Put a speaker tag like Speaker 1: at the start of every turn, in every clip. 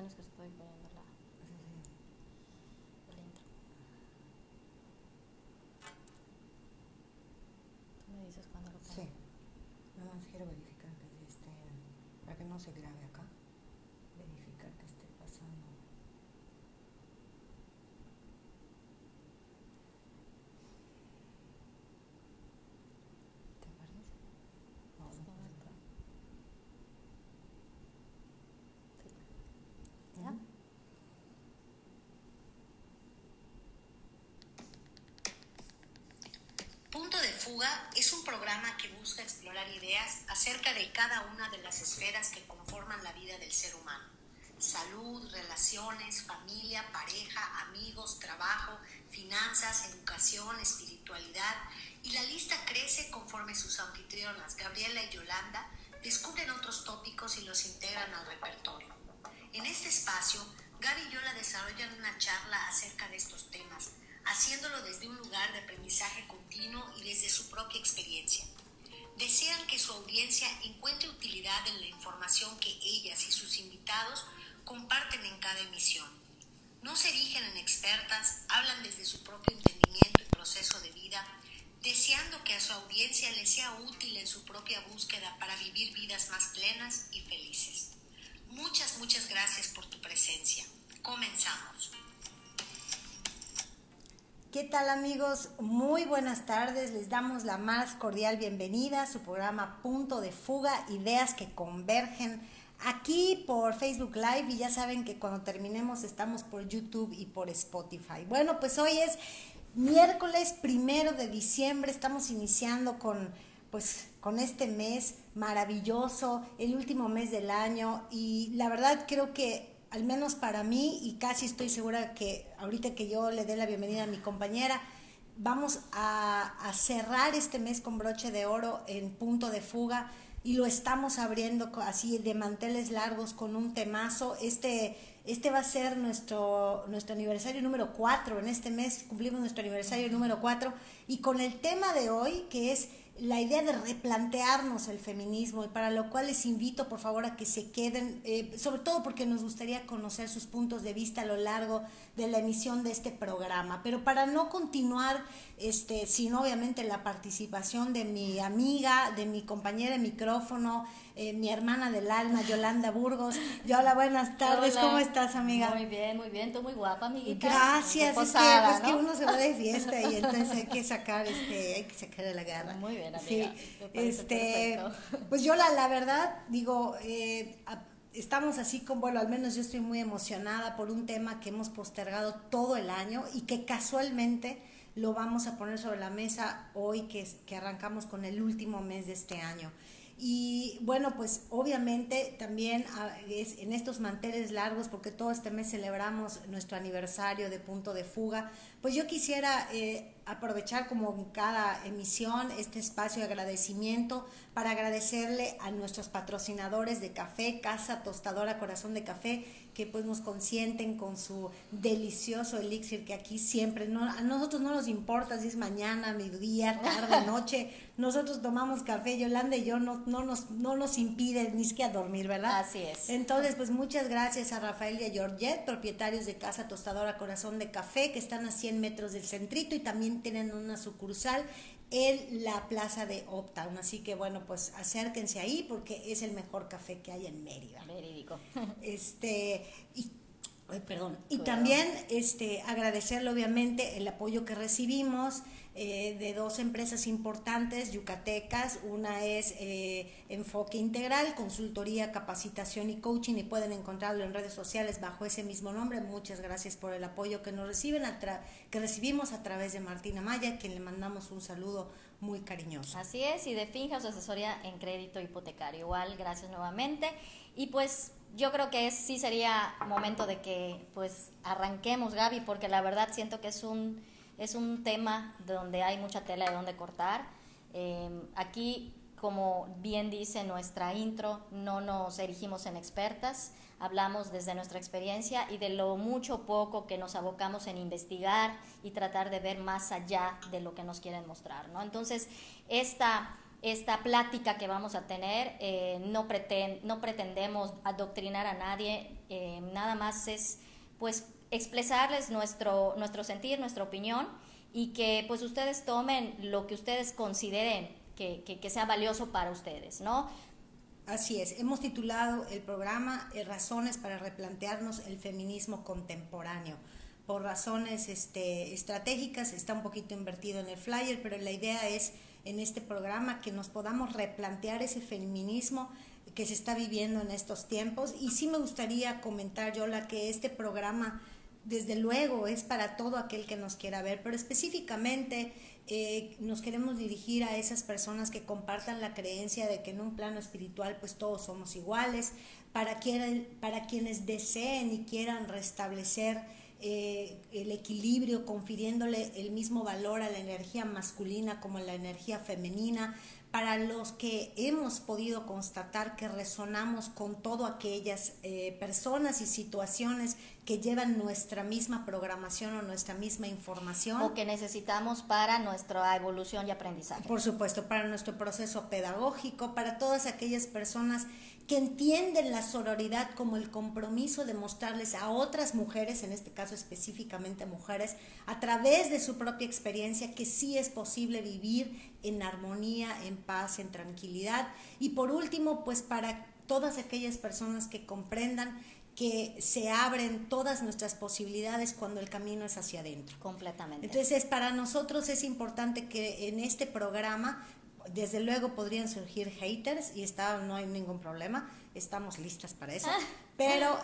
Speaker 1: bueno es que estoy poniendo el intro. Tú me dices cuando lo pongo.
Speaker 2: Sí, nada más quiero verificar que esté, para que no se grabe acá, verificar que esté pasando. ¿Te parece? No, no
Speaker 1: ¿Está
Speaker 2: pasa
Speaker 1: nuestro?
Speaker 2: nada.
Speaker 1: Sí. ¿Ya?
Speaker 3: Punto de Fuga es un programa que busca explorar ideas acerca de cada una de las esferas que conforman la vida del ser humano. Salud, relaciones, familia, pareja, amigos, trabajo, finanzas, educación, espiritualidad, y la lista crece conforme sus anfitrionas, Gabriela y Yolanda, descubren otros tópicos y los integran al repertorio. En este espacio, Gaby y Yola desarrollan una charla acerca de estos temas, haciéndolo desde un lugar de aprendizaje continuo y desde su propia experiencia. Desean que su audiencia encuentre utilidad en la información que ellas y sus invitados comparten en cada emisión. No se erigen en expertas, hablan desde su propio entendimiento y proceso de vida, deseando que a su audiencia les sea útil en su propia búsqueda para vivir vidas más plenas y felices. Muchas gracias por tu presencia. Comenzamos.
Speaker 2: ¿Qué tal, amigos? Muy buenas tardes, les damos la más cordial bienvenida a su programa Punto de Fuga, ideas que convergen, aquí por Facebook Live, y ya saben que cuando terminemos estamos por YouTube y por Spotify. Bueno, pues hoy es miércoles 1 de diciembre, estamos iniciando con este mes maravilloso, el último mes del año, y la verdad creo que al menos para mí, y casi estoy segura que ahorita que yo le dé la bienvenida a mi compañera, vamos a cerrar este mes con broche de oro en Punto de Fuga, y lo estamos abriendo así de manteles largos con un temazo. Este va a ser nuestro aniversario número 4, en este mes cumplimos nuestro aniversario número 4, y con el tema de hoy, que es la idea de replantearnos el feminismo, y para lo cual les invito por favor a que se queden, sobre todo porque nos gustaría conocer sus puntos de vista a lo largo de la emisión de este programa. Pero para no continuar sin obviamente la participación de mi amiga, de mi compañera de micrófono, mi hermana del alma, Yolanda Burgos. Yola, buenas tardes.
Speaker 1: Hola.
Speaker 2: ¿Cómo estás, amiga?
Speaker 1: Muy bien, tú muy guapa, amiguita.
Speaker 2: Gracias,
Speaker 1: Reposada,
Speaker 2: es que
Speaker 1: ¿no?
Speaker 2: uno se va de fiesta y entonces hay que sacar de la garra.
Speaker 1: Muy bien,
Speaker 2: Sí,
Speaker 1: amiga, me parece perfecto.
Speaker 2: pues yo la verdad digo, estamos así como, bueno, al menos yo estoy muy emocionada por un tema que hemos postergado todo el año y que casualmente lo vamos a poner sobre la mesa hoy que arrancamos con el último mes de este año. Y bueno, pues obviamente también es en estos manteles largos, porque todo este mes celebramos nuestro aniversario de Punto de Fuga, pues yo quisiera aprovechar, como en cada emisión, este espacio de agradecimiento para agradecerle a nuestros patrocinadores de café, Casa Tostadora Corazón de Café, que pues nos consienten con su delicioso elixir, que aquí siempre, a nosotros no nos importa si es mañana, mediodía, tarde, noche, nosotros tomamos café. Yolanda y yo no nos impide ni siquiera dormir, ¿verdad?
Speaker 1: Así es.
Speaker 2: Entonces, pues muchas gracias a Rafael y a Georgette, propietarios de Casa Tostadora Corazón de Café, que están a 100 metros del centrito, y también tienen una sucursal en la plaza de Uptown. Así que bueno, pues acérquense ahí porque es el mejor café que hay en Mérida.
Speaker 1: Verídico.
Speaker 2: Y también agradecerle obviamente el apoyo que recibimos de dos empresas importantes yucatecas. Una es Enfoque Integral, consultoría, capacitación y coaching, y pueden encontrarlo en redes sociales bajo ese mismo nombre. Muchas gracias por el apoyo que nos recibimos a través de Martina Maya, a quien le mandamos un saludo muy cariñoso.
Speaker 1: Así es, y de Finja, su asesoría en crédito hipotecario. Igual, gracias nuevamente. Y pues yo creo que sí sería momento de que pues arranquemos, Gaby, porque la verdad siento que es un tema donde hay mucha tela de donde cortar. Aquí, como bien dice nuestra intro, no nos erigimos en expertas, hablamos desde nuestra experiencia y de lo mucho o poco que nos abocamos en investigar y tratar de ver más allá de lo que nos quieren mostrar, ¿no? Entonces, esta esta plática que vamos a tener. No pretendemos adoctrinar a nadie, nada más es pues expresarles nuestro sentir, nuestra opinión, y que pues ustedes tomen lo que ustedes consideren que sea valioso para ustedes, ¿no?
Speaker 2: Así es, hemos titulado el programa Razones para replantearnos el feminismo contemporáneo. Por razones estratégicas está un poquito invertido en el flyer, pero la idea es en este programa que nos podamos replantear ese feminismo que se está viviendo en estos tiempos. Y sí me gustaría comentar, Yola, que este programa desde luego es para todo aquel que nos quiera ver, pero específicamente nos queremos dirigir a esas personas que compartan la creencia de que en un plano espiritual pues todos somos iguales, para quienes deseen y quieran restablecer el equilibrio, confiriéndole el mismo valor a la energía masculina como a la energía femenina, para los que hemos podido constatar que resonamos con todas aquellas personas y situaciones que llevan nuestra misma programación o nuestra misma información.
Speaker 1: O que necesitamos para nuestra evolución y aprendizaje.
Speaker 2: Por supuesto, para nuestro proceso pedagógico, para todas aquellas personas que entienden la sororidad como el compromiso de mostrarles a otras mujeres, en este caso específicamente mujeres, a través de su propia experiencia, que sí es posible vivir en armonía, en paz, en tranquilidad. Y por último, pues para todas aquellas personas que comprendan que se abren todas nuestras posibilidades cuando el camino es hacia adentro.
Speaker 1: Completamente.
Speaker 2: Entonces, para nosotros es importante que en este programa, desde luego podrían surgir haters y no hay ningún problema, estamos listas para eso, pero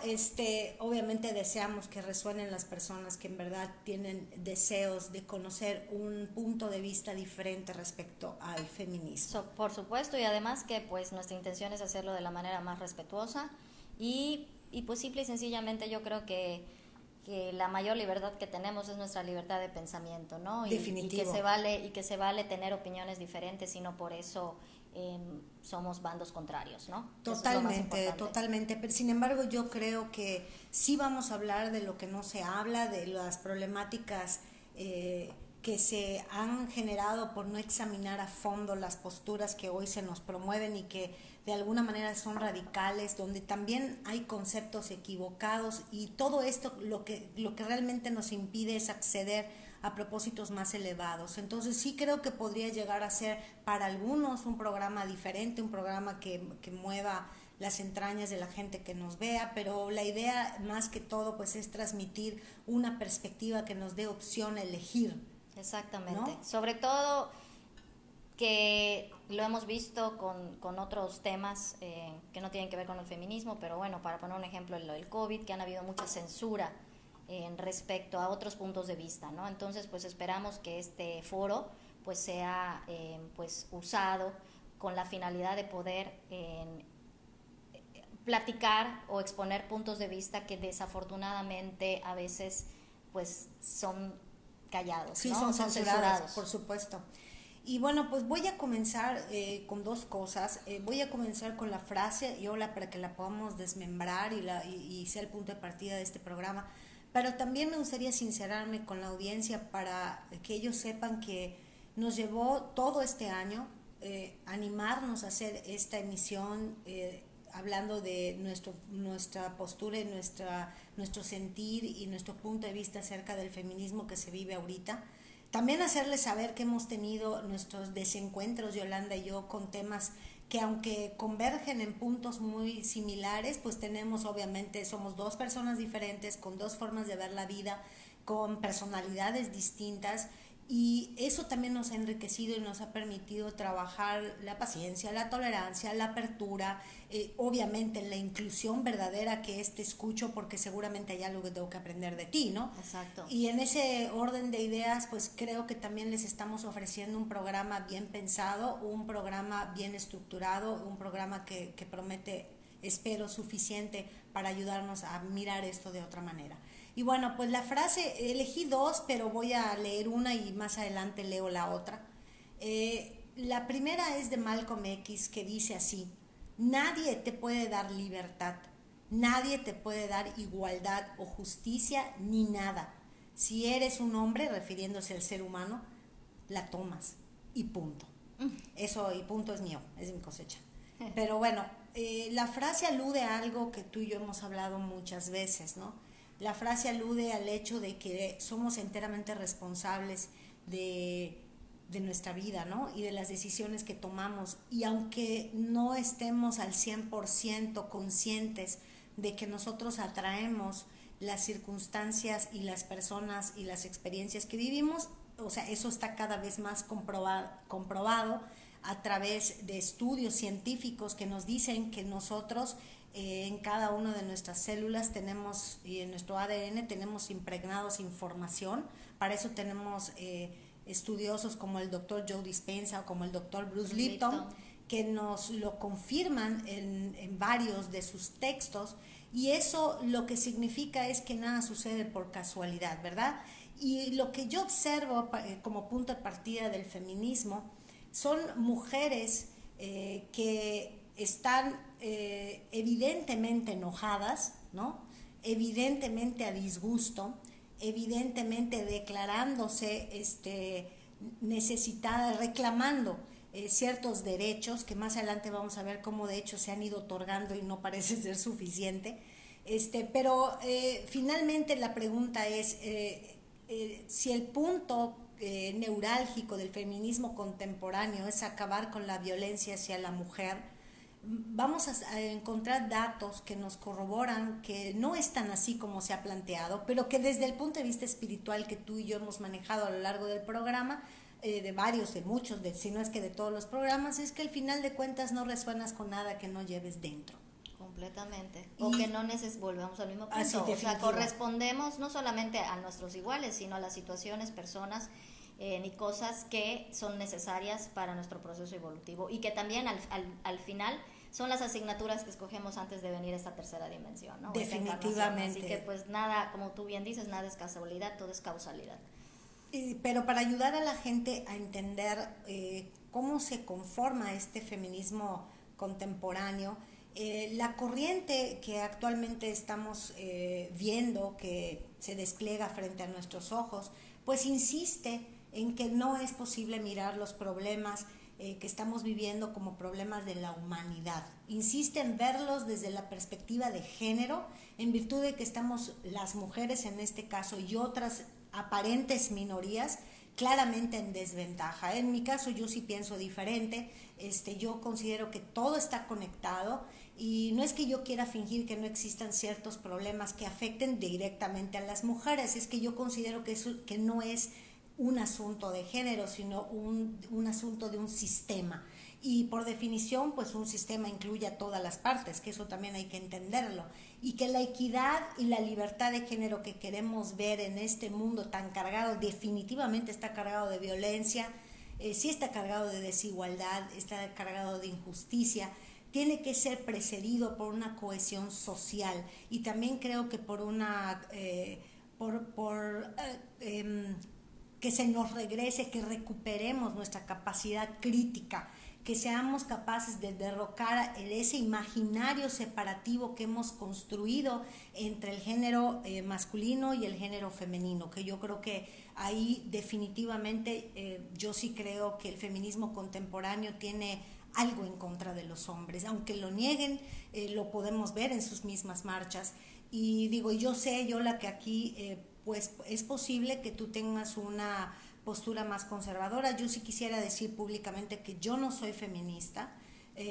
Speaker 2: obviamente deseamos que resuenen las personas que en verdad tienen deseos de conocer un punto de vista diferente respecto al feminismo.
Speaker 1: Por supuesto, y además que pues nuestra intención es hacerlo de la manera más respetuosa y pues simple y sencillamente yo creo que la mayor libertad que tenemos es nuestra libertad de pensamiento, ¿no?
Speaker 2: Definitivo.
Speaker 1: Y que se vale tener opiniones diferentes y no por eso somos bandos contrarios, ¿no?
Speaker 2: Totalmente. Pero sin embargo, yo creo que sí vamos a hablar de lo que no se habla, de las problemáticas que se han generado por no examinar a fondo las posturas que hoy se nos promueven y que de alguna manera son radicales, donde también hay conceptos equivocados, y todo esto lo que realmente nos impide es acceder a propósitos más elevados. Entonces sí creo que podría llegar a ser para algunos un programa diferente, un programa que mueva las entrañas de la gente que nos vea, pero la idea más que todo pues es transmitir una perspectiva que nos dé opción a elegir.
Speaker 1: Exactamente,
Speaker 2: ¿no?
Speaker 1: Sobre todo que lo hemos visto con otros temas que no tienen que ver con el feminismo, pero bueno, para poner un ejemplo, el COVID, que han habido mucha censura en respecto a otros puntos de vista, ¿no? Entonces, pues esperamos que este foro pues sea pues usado con la finalidad de poder platicar o exponer puntos de vista que desafortunadamente a veces pues son callados,
Speaker 2: sí,
Speaker 1: ¿no?
Speaker 2: son censurados, por supuesto. Y bueno, pues voy a comenzar con dos cosas. Voy a comenzar con la frase, Yola, para que la podamos desmembrar y sea el punto de partida de este programa. Pero también me gustaría sincerarme con la audiencia para que ellos sepan que nos llevó todo este año animarnos a hacer esta emisión, hablando de nuestra postura y nuestro sentir y nuestro punto de vista acerca del feminismo que se vive ahorita. También hacerles saber que hemos tenido nuestros desencuentros, Yolanda y yo, con temas que aunque convergen en puntos muy similares, pues obviamente somos dos personas diferentes, con dos formas de ver la vida, con personalidades distintas, y eso también nos ha enriquecido y nos ha permitido trabajar la paciencia, la tolerancia, la apertura, obviamente la inclusión verdadera, que escucho porque seguramente hay algo que tengo que aprender de ti, ¿no?
Speaker 1: Exacto.
Speaker 2: Y en ese orden de ideas, pues creo que también les estamos ofreciendo un programa bien pensado, un programa bien estructurado, un programa que promete, espero, suficiente para ayudarnos a mirar esto de otra manera. Y bueno, pues la frase, elegí dos, pero voy a leer una y más adelante leo la otra. La primera es de Malcolm X, que dice así: nadie te puede dar libertad, nadie te puede dar igualdad o justicia ni nada. Si eres un hombre, refiriéndose al ser humano, la tomas y punto. Eso y punto es mío, es mi cosecha. Pero bueno, la frase alude a algo que tú y yo hemos hablado muchas veces, ¿no? La frase alude al hecho de que somos enteramente responsables de nuestra vida, ¿no? Y de las decisiones que tomamos. Y aunque no estemos al 100% conscientes de que nosotros atraemos las circunstancias y las personas y las experiencias que vivimos, o sea, eso está cada vez más comprobado a través de estudios científicos que nos dicen que nosotros en cada una de nuestras células tenemos y en nuestro ADN tenemos impregnados información. Para eso tenemos estudiosos como el doctor Joe Dispenza o como el doctor Bruce Lipton que nos lo confirman en varios de sus textos, y eso lo que significa es que nada sucede por casualidad, ¿verdad? Y lo que yo observo como punto de partida del feminismo son mujeres que están evidentemente enojadas, ¿no? Evidentemente a disgusto, evidentemente declarándose necesitadas, reclamando ciertos derechos que más adelante vamos a ver cómo de hecho se han ido otorgando y no parece ser suficiente. Pero finalmente la pregunta es si el punto neurálgico del feminismo contemporáneo es acabar con la violencia hacia la mujer, vamos a encontrar datos que nos corroboran que no es tan así como se ha planteado, pero que desde el punto de vista espiritual que tú y yo hemos manejado a lo largo del programa, de muchos, si no es que de todos los programas, es que al final de cuentas no resuenas con nada que no lleves dentro.
Speaker 1: Completamente. O que no volvemos al mismo punto.
Speaker 2: Así,
Speaker 1: o sea, correspondemos no solamente a nuestros iguales, sino a las situaciones, personas ni cosas que son necesarias para nuestro proceso evolutivo y que también al final son las asignaturas que escogemos antes de venir a esta tercera dimensión, ¿no?
Speaker 2: Definitivamente.
Speaker 1: Así que pues nada, como tú bien dices, nada es casualidad, todo es causalidad.
Speaker 2: Pero para ayudar a la gente a entender cómo se conforma este feminismo contemporáneo, la corriente que actualmente estamos viendo que se despliega frente a nuestros ojos, pues insiste en que no es posible mirar los problemas que estamos viviendo como problemas de la humanidad. Insiste en verlos desde la perspectiva de género, en virtud de que estamos las mujeres en este caso y otras aparentes minorías claramente en desventaja. En mi caso yo sí pienso diferente. Yo considero que todo está conectado y no es que yo quiera fingir que no existan ciertos problemas que afecten directamente a las mujeres, es que yo considero que no es un asunto de género, sino un asunto de un sistema. Y por definición, pues un sistema incluye a todas las partes, que eso también hay que entenderlo. Y que la equidad y la libertad de género que queremos ver en este mundo tan cargado, definitivamente está cargado de violencia, sí está cargado de desigualdad, está cargado de injusticia, tiene que ser precedido por una cohesión social y también creo que por una que se nos regrese, que recuperemos nuestra capacidad crítica, que seamos capaces de derrocar ese imaginario separativo que hemos construido entre el género masculino y el género femenino, que yo creo que ahí definitivamente yo sí creo que el feminismo contemporáneo tiene algo en contra de los hombres, aunque lo nieguen, lo podemos ver en sus mismas marchas. Y digo, yo la que aquí pues es posible que tú tengas una postura más conservadora. Yo sí quisiera decir públicamente que yo no soy feminista,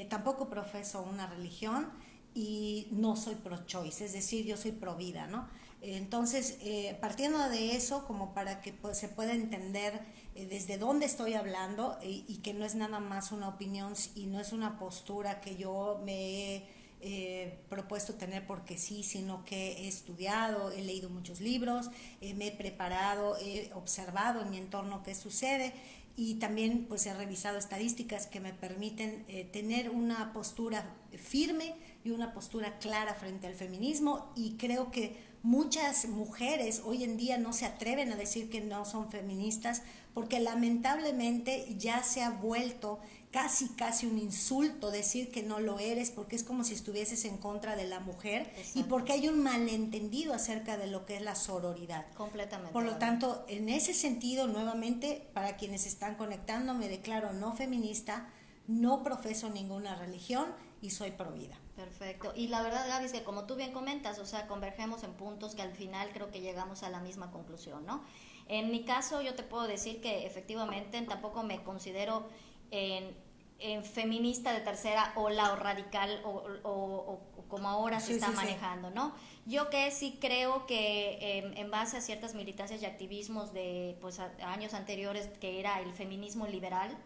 Speaker 2: tampoco profeso una religión y no soy pro-choice, es decir, yo soy pro-vida, ¿no? Entonces, partiendo de eso, como para que pues, se pueda entender desde dónde estoy hablando y que no es nada más una opinión y no es una postura que yo me he propuesto tener porque sí, sino que he estudiado, he leído muchos libros, me he preparado, he observado en mi entorno qué sucede y también pues he revisado estadísticas que me permiten tener una postura firme y una postura clara frente al feminismo, y creo que muchas mujeres hoy en día no se atreven a decir que no son feministas porque lamentablemente ya se ha vuelto casi un insulto decir que no lo eres, porque es como si estuvieses en contra de la mujer. Exacto. Y porque hay un malentendido acerca de lo que es la sororidad.
Speaker 1: Completamente.
Speaker 2: Por lo tanto, en ese sentido, nuevamente, para quienes están conectando, me declaro no feminista, no profeso ninguna religión y soy pro vida.
Speaker 1: Perfecto. Y la verdad, Gaby, es que como tú bien comentas, o sea, convergemos en puntos que al final creo que llegamos a la misma conclusión, ¿no? En mi caso, yo te puedo decir que efectivamente tampoco me considero en feminista de tercera ola o radical o como ahora se está manejando, ¿no? Yo que sí creo que en base a ciertas militancias y activismos de pues años anteriores, que era el feminismo liberal,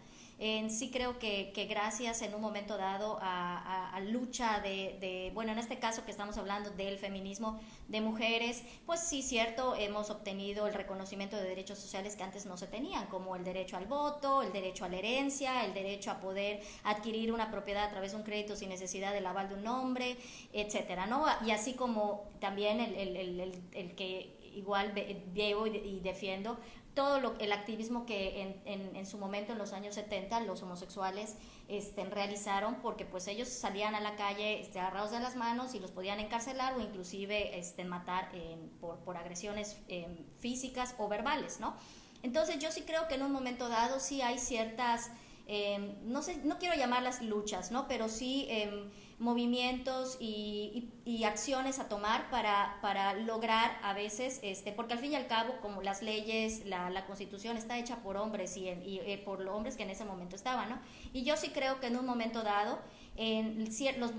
Speaker 1: sí creo que gracias en un momento dado a lucha bueno, en este caso que estamos hablando del feminismo de mujeres, pues sí, cierto, hemos obtenido el reconocimiento de derechos sociales que antes no se tenían, como el derecho al voto, el derecho a la herencia, el derecho a poder adquirir una propiedad a través de un crédito sin necesidad del aval de un hombre, etcétera, ¿no? Y así como también el que igual llevo y defiendo todo el activismo que en su momento en los años 70 los homosexuales realizaron, porque pues ellos salían a la calle agarrados de las manos y los podían encarcelar o inclusive matar por agresiones físicas o verbales, ¿no? Entonces yo sí creo que en un momento dado sí hay ciertas, no sé, no quiero llamarlas luchas, ¿no? Pero sí movimientos y acciones a tomar para lograr a veces, porque al fin y al cabo, como las leyes, la Constitución está hecha por hombres y por los hombres que en ese momento estaban, ¿no? Y yo sí creo que en un momento dado, en ciertos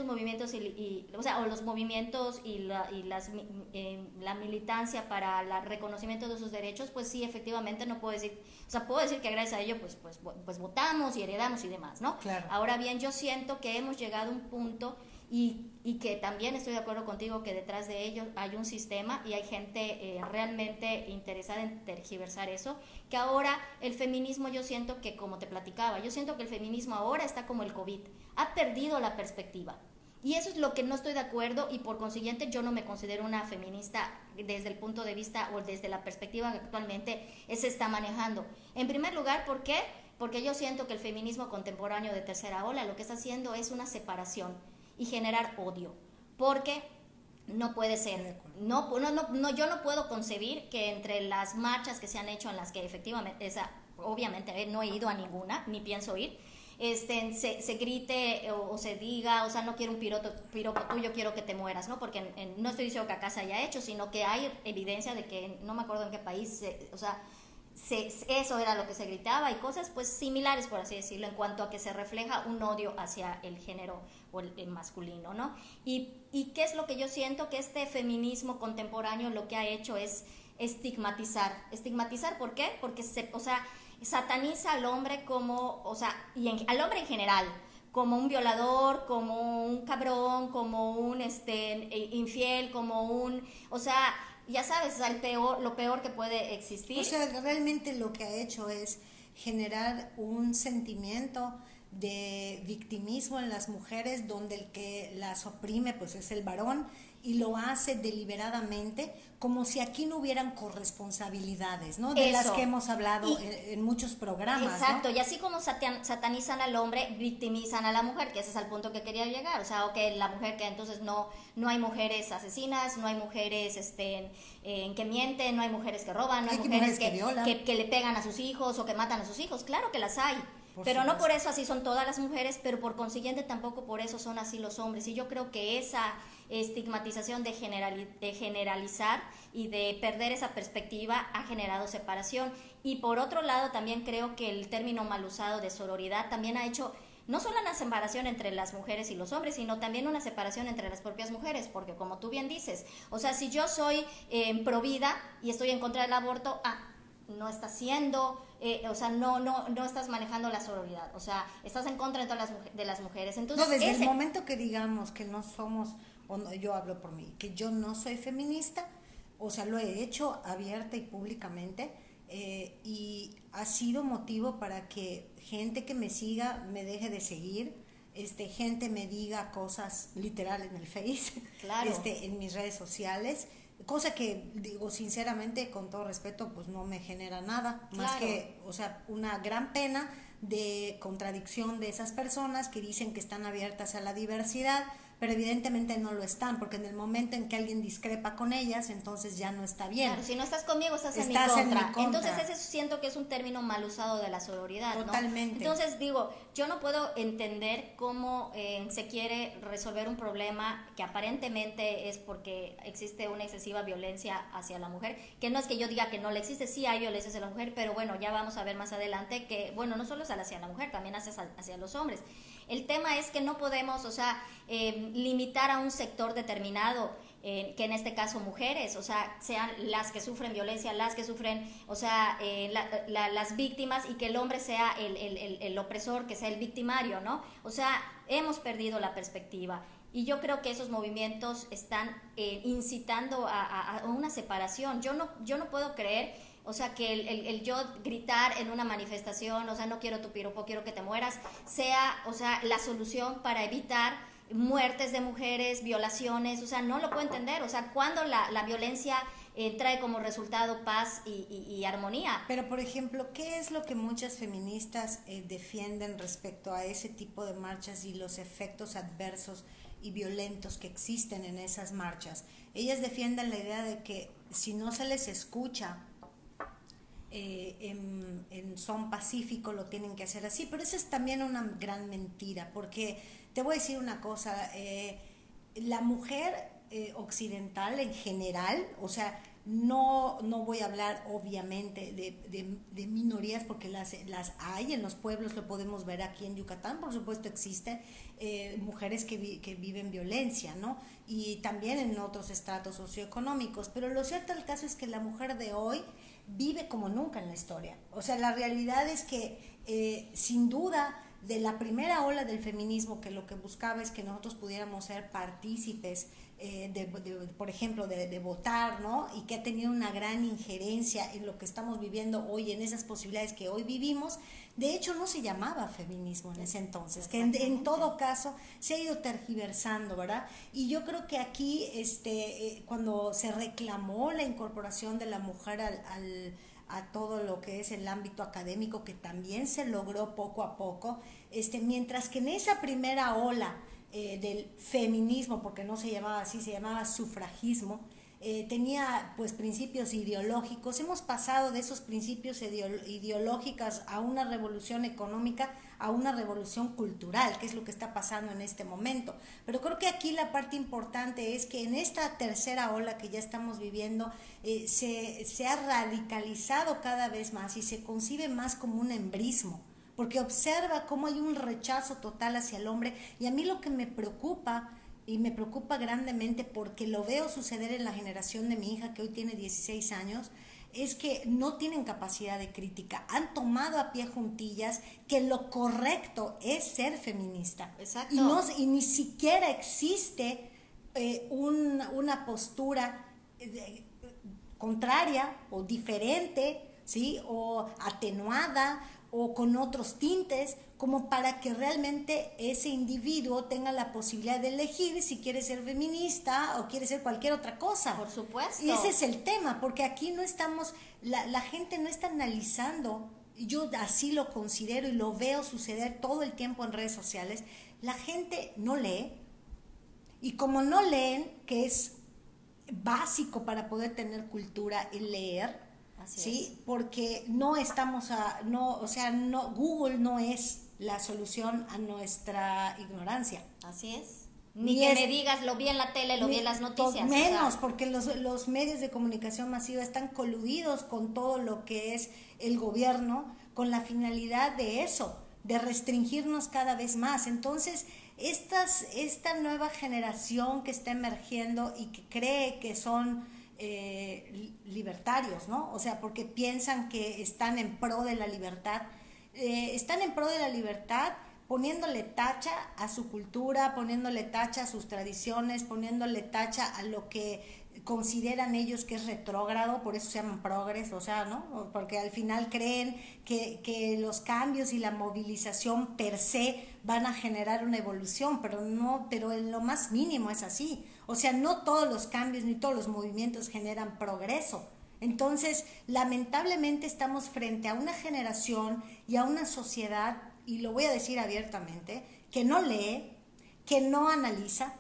Speaker 1: movimientos o los movimientos y la militancia para el reconocimiento de sus derechos, pues sí, efectivamente no puedo decir, o sea, puedo decir que gracias a ello pues votamos y heredamos y demás, ¿no?
Speaker 2: Claro.
Speaker 1: Ahora bien, yo siento que hemos llegado a un punto y que también estoy de acuerdo contigo que detrás de ello hay un sistema y hay gente realmente interesada en tergiversar eso, que ahora el feminismo, yo siento que, como te platicaba, yo siento que el feminismo ahora está como el COVID, ha perdido la perspectiva. Y eso es lo que no estoy de acuerdo y por consiguiente yo no me considero una feminista desde el punto de vista o desde la perspectiva que actualmente se está manejando. En primer lugar, ¿por qué? Porque yo siento que el feminismo contemporáneo de tercera ola lo que está haciendo es una separación y generar odio, porque no puede ser, yo no puedo concebir que entre las marchas que se han hecho en las que efectivamente, obviamente no he ido a ninguna, ni pienso ir, se grite o se diga, o sea, no quiero un piropo tuyo, quiero que te mueras, ¿no? Porque no estoy diciendo que acá se haya hecho, sino que hay evidencia de que, no me acuerdo en qué país, o sea, eso era lo que se gritaba y cosas pues similares, por así decirlo, en cuanto a que se refleja un odio hacia el género o el masculino, ¿no? Y ¿qué es lo que yo siento? Que este feminismo contemporáneo lo que ha hecho es estigmatizar. ¿Por qué? Porque sataniza al hombre como, o sea, al hombre en general, como un violador, como un cabrón, como un infiel, como un, o sea, ya sabes, o sea, lo peor que puede existir.
Speaker 2: O sea, realmente lo que ha hecho es generar un sentimiento de victimismo en las mujeres, donde el que las oprime pues es el varón, y lo hace deliberadamente, como si aquí no hubieran corresponsabilidades, ¿no? De las que hemos hablado en muchos programas.
Speaker 1: Exacto,
Speaker 2: ¿no?
Speaker 1: Y así como satanizan al hombre, victimizan a la mujer, que ese es el punto que quería llegar. O sea, la mujer que entonces no hay mujeres asesinas, no hay mujeres que mienten, no hay mujeres que roban, no hay mujeres que le pegan a sus hijos o que matan a sus hijos. Claro que las hay. Pero no por eso así son todas las mujeres, pero por consiguiente tampoco por eso son así los hombres. Y yo creo que esa estigmatización de generalizar y de perder esa perspectiva ha generado separación. Y por otro lado también creo que el término mal usado de sororidad también ha hecho no solo una separación entre las mujeres y los hombres, sino también una separación entre las propias mujeres, porque como tú bien dices, o sea, si yo soy pro vida y estoy en contra del aborto, no estás siendo, o sea, no estás manejando la sororidad, o sea, estás en contra de las mujeres. Entonces,
Speaker 2: no, desde el momento que digamos que no somos, o no, yo hablo por mí, que yo no soy feminista, o sea, lo he hecho abierta y públicamente, y ha sido motivo para que gente que me siga me deje de seguir, gente me diga cosas literal en el Face,
Speaker 1: claro.
Speaker 2: En mis redes sociales, cosa que digo sinceramente, con todo respeto, pues no me genera nada, más
Speaker 1: Claro.
Speaker 2: que, o sea, una gran pena de contradicción de esas personas que dicen que están abiertas a la diversidad, pero evidentemente no lo están, porque en el momento en que alguien discrepa con ellas, entonces ya no está bien.
Speaker 1: Claro, si no estás conmigo, estás en mi
Speaker 2: Estás en mi
Speaker 1: contra.
Speaker 2: contra.
Speaker 1: Entonces ese siento que es un término mal usado de la sororidad, ¿no?
Speaker 2: Totalmente.
Speaker 1: Entonces digo, yo no puedo entender cómo se quiere resolver un problema que aparentemente es porque existe una excesiva violencia hacia la mujer, que no es que yo diga que no le existe, sí hay violencia hacia la mujer, pero bueno, ya vamos a ver más adelante que, bueno, no solo es hacia la mujer, también hacia los hombres. El tema es que no podemos, o sea, limitar a un sector determinado, que en este caso mujeres, o sea, sean las que sufren violencia, las que sufren, o sea, las víctimas, y que el hombre sea el opresor, que sea el victimario, ¿no? O sea, hemos perdido la perspectiva. Y yo creo que esos movimientos están incitando a una separación. Yo no puedo creer, o sea, que el yo gritar en una manifestación, o sea, no quiero tu piropo, quiero que te mueras, sea, o sea, la solución para evitar muertes de mujeres, violaciones, o sea, no lo puedo entender, o sea, cuando la violencia trae como resultado paz y armonía.
Speaker 2: Pero, por ejemplo, ¿qué es lo que muchas feministas defienden respecto a ese tipo de marchas y los efectos adversos y violentos que existen en esas marchas? Ellas defienden la idea de que si no se les escucha en son pacífico, lo tienen que hacer así, pero esa es también una gran mentira, porque te voy a decir una cosa, la mujer occidental en general, o sea, no voy a hablar obviamente de minorías, porque las hay en los pueblos, lo podemos ver aquí en Yucatán, por supuesto existen mujeres que viven violencia, ¿no? Y también en otros estratos socioeconómicos, pero lo cierto del caso es que la mujer de hoy vive como nunca en la historia. O sea, la realidad es que sin duda de la primera ola del feminismo, que lo que buscaba es que nosotros pudiéramos ser partícipes por ejemplo, de votar, ¿no? Y que ha tenido una gran injerencia en lo que estamos viviendo hoy, en esas posibilidades que hoy vivimos. De hecho, no se llamaba feminismo en ese entonces, que en todo caso se ha ido tergiversando, ¿verdad? Y yo creo que aquí, cuando se reclamó la incorporación de la mujer a todo lo que es el ámbito académico, que también se logró poco a poco, mientras que en esa primera ola del feminismo, porque no se llamaba así, se llamaba sufragismo, tenía pues principios ideológicos. Hemos pasado de esos principios ideológicos a una revolución económica, a una revolución cultural, que es lo que está pasando en este momento. Pero creo que aquí la parte importante es que en esta tercera ola que ya estamos viviendo, se ha radicalizado cada vez más y se concibe más como un embrismo, porque observa cómo hay un rechazo total hacia el hombre. Y a mí lo que me preocupa, y me preocupa grandemente porque lo veo suceder en la generación de mi hija, que hoy tiene 16 años, es que no tienen capacidad de crítica. Han tomado a pie juntillas que lo correcto es ser feminista.
Speaker 1: Exacto.
Speaker 2: Y ni siquiera existe una postura contraria o diferente, ¿sí? O atenuada o con otros tintes, como para que realmente ese individuo tenga la posibilidad de elegir si quiere ser feminista o quiere ser cualquier otra cosa.
Speaker 1: Por supuesto.
Speaker 2: Y ese es el tema, porque aquí no estamos, la gente no está analizando, yo así lo considero y lo veo suceder todo el tiempo en redes sociales. La gente no lee, y como no leen, que es básico para poder tener cultura, el leer, ¿sí? Porque no estamos Google no es la solución a nuestra ignorancia.
Speaker 1: Así es. Ni que me digas, lo vi en la tele, lo vi en las noticias.
Speaker 2: Menos, o sea, porque los medios de comunicación masiva están coludidos con todo lo que es el gobierno, con la finalidad de eso, de restringirnos cada vez más. Entonces, esta nueva generación que está emergiendo y que cree que son libertarios, ¿no? O sea, porque piensan que están en pro de la libertad, poniéndole tacha a su cultura, poniéndole tacha a sus tradiciones, poniéndole tacha a lo que consideran ellos que es retrógrado, por eso se llaman progres, o sea, ¿no? Porque al final creen que los cambios y la movilización per se van a generar una evolución, pero en lo más mínimo es así. O sea, no todos los cambios ni todos los movimientos generan progreso. Entonces, lamentablemente estamos frente a una generación y a una sociedad, y lo voy a decir abiertamente, que no lee, que no analiza,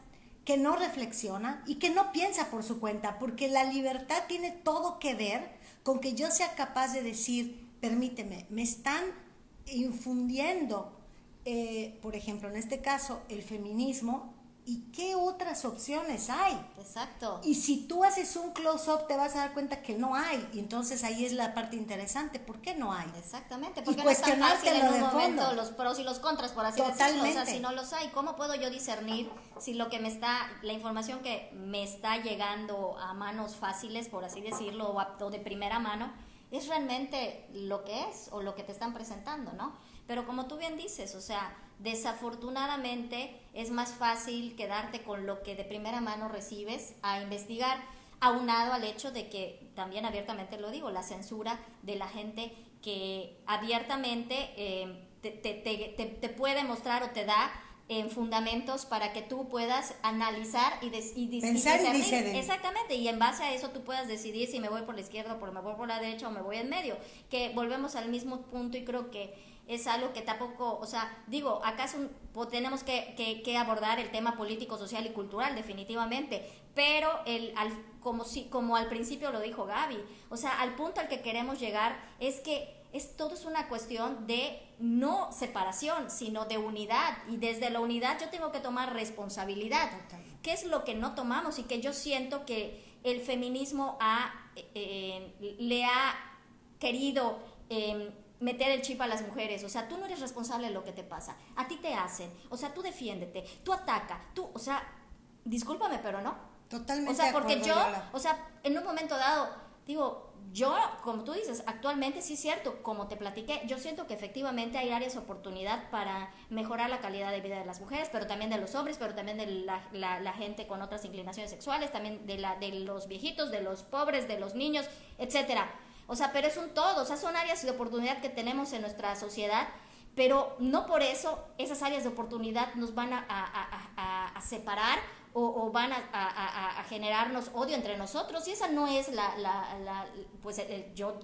Speaker 2: que no reflexiona y que no piensa por su cuenta, porque la libertad tiene todo que ver con que yo sea capaz de decir, permíteme, me están infundiendo, por ejemplo, en este caso, el feminismo, ¿y qué otras opciones hay?
Speaker 1: Exacto.
Speaker 2: Y si tú haces un close-up te vas a dar cuenta que no hay, y entonces ahí es la parte interesante, ¿por qué no hay?
Speaker 1: Exactamente,
Speaker 2: Y
Speaker 1: porque no es tan fácil en
Speaker 2: cuestionártelo
Speaker 1: un
Speaker 2: de
Speaker 1: momento
Speaker 2: fondo.
Speaker 1: los pros y los contras, por así
Speaker 2: Totalmente.
Speaker 1: decirlo. O sea, si no los hay, ¿cómo puedo yo discernir si lo que la información que me está llegando a manos fáciles, por así decirlo, o de primera mano, es realmente lo que es o lo que te están presentando, ¿no? Pero como tú bien dices, o sea, desafortunadamente es más fácil quedarte con lo que de primera mano recibes a investigar, aunado al hecho de que, también abiertamente lo digo, la censura de la gente que abiertamente te puede mostrar o te da fundamentos para que tú puedas analizar
Speaker 2: Pensar y
Speaker 1: discernir.
Speaker 2: discernir.
Speaker 1: Exactamente, y en base a eso tú puedas decidir si me voy por la izquierda o me voy por la derecha o me voy en medio, que volvemos al mismo punto y creo que es algo que tampoco, o sea, digo, acaso tenemos que abordar el tema político, social y cultural definitivamente, pero como al principio lo dijo Gaby, o sea, al punto al que queremos llegar es que todo es una cuestión de no separación, sino de unidad, y desde la unidad yo tengo que tomar responsabilidad.
Speaker 2: Totalmente.
Speaker 1: ¿Qué es lo que no tomamos y que yo siento que el feminismo le ha querido meter el chip a las mujeres? O sea, tú no eres responsable de lo que te pasa, a ti te hacen, o sea, tú defiéndete, tú ataca, o sea, discúlpame, pero no.
Speaker 2: Totalmente.
Speaker 1: O sea, porque
Speaker 2: de acuerdo, Lola.
Speaker 1: o sea, en un momento dado, digo, yo, como tú dices, actualmente sí es cierto, como te platiqué, yo siento que efectivamente hay áreas de oportunidad para mejorar la calidad de vida de las mujeres, pero también de los hombres, pero también de la gente con otras inclinaciones sexuales, también de los viejitos, de los pobres, de los niños, etcétera. O sea, pero es un todo, o sea, son áreas de oportunidad que tenemos en nuestra sociedad, pero no por eso esas áreas de oportunidad nos van a separar o van a generarnos odio entre nosotros, y esa no es pues yo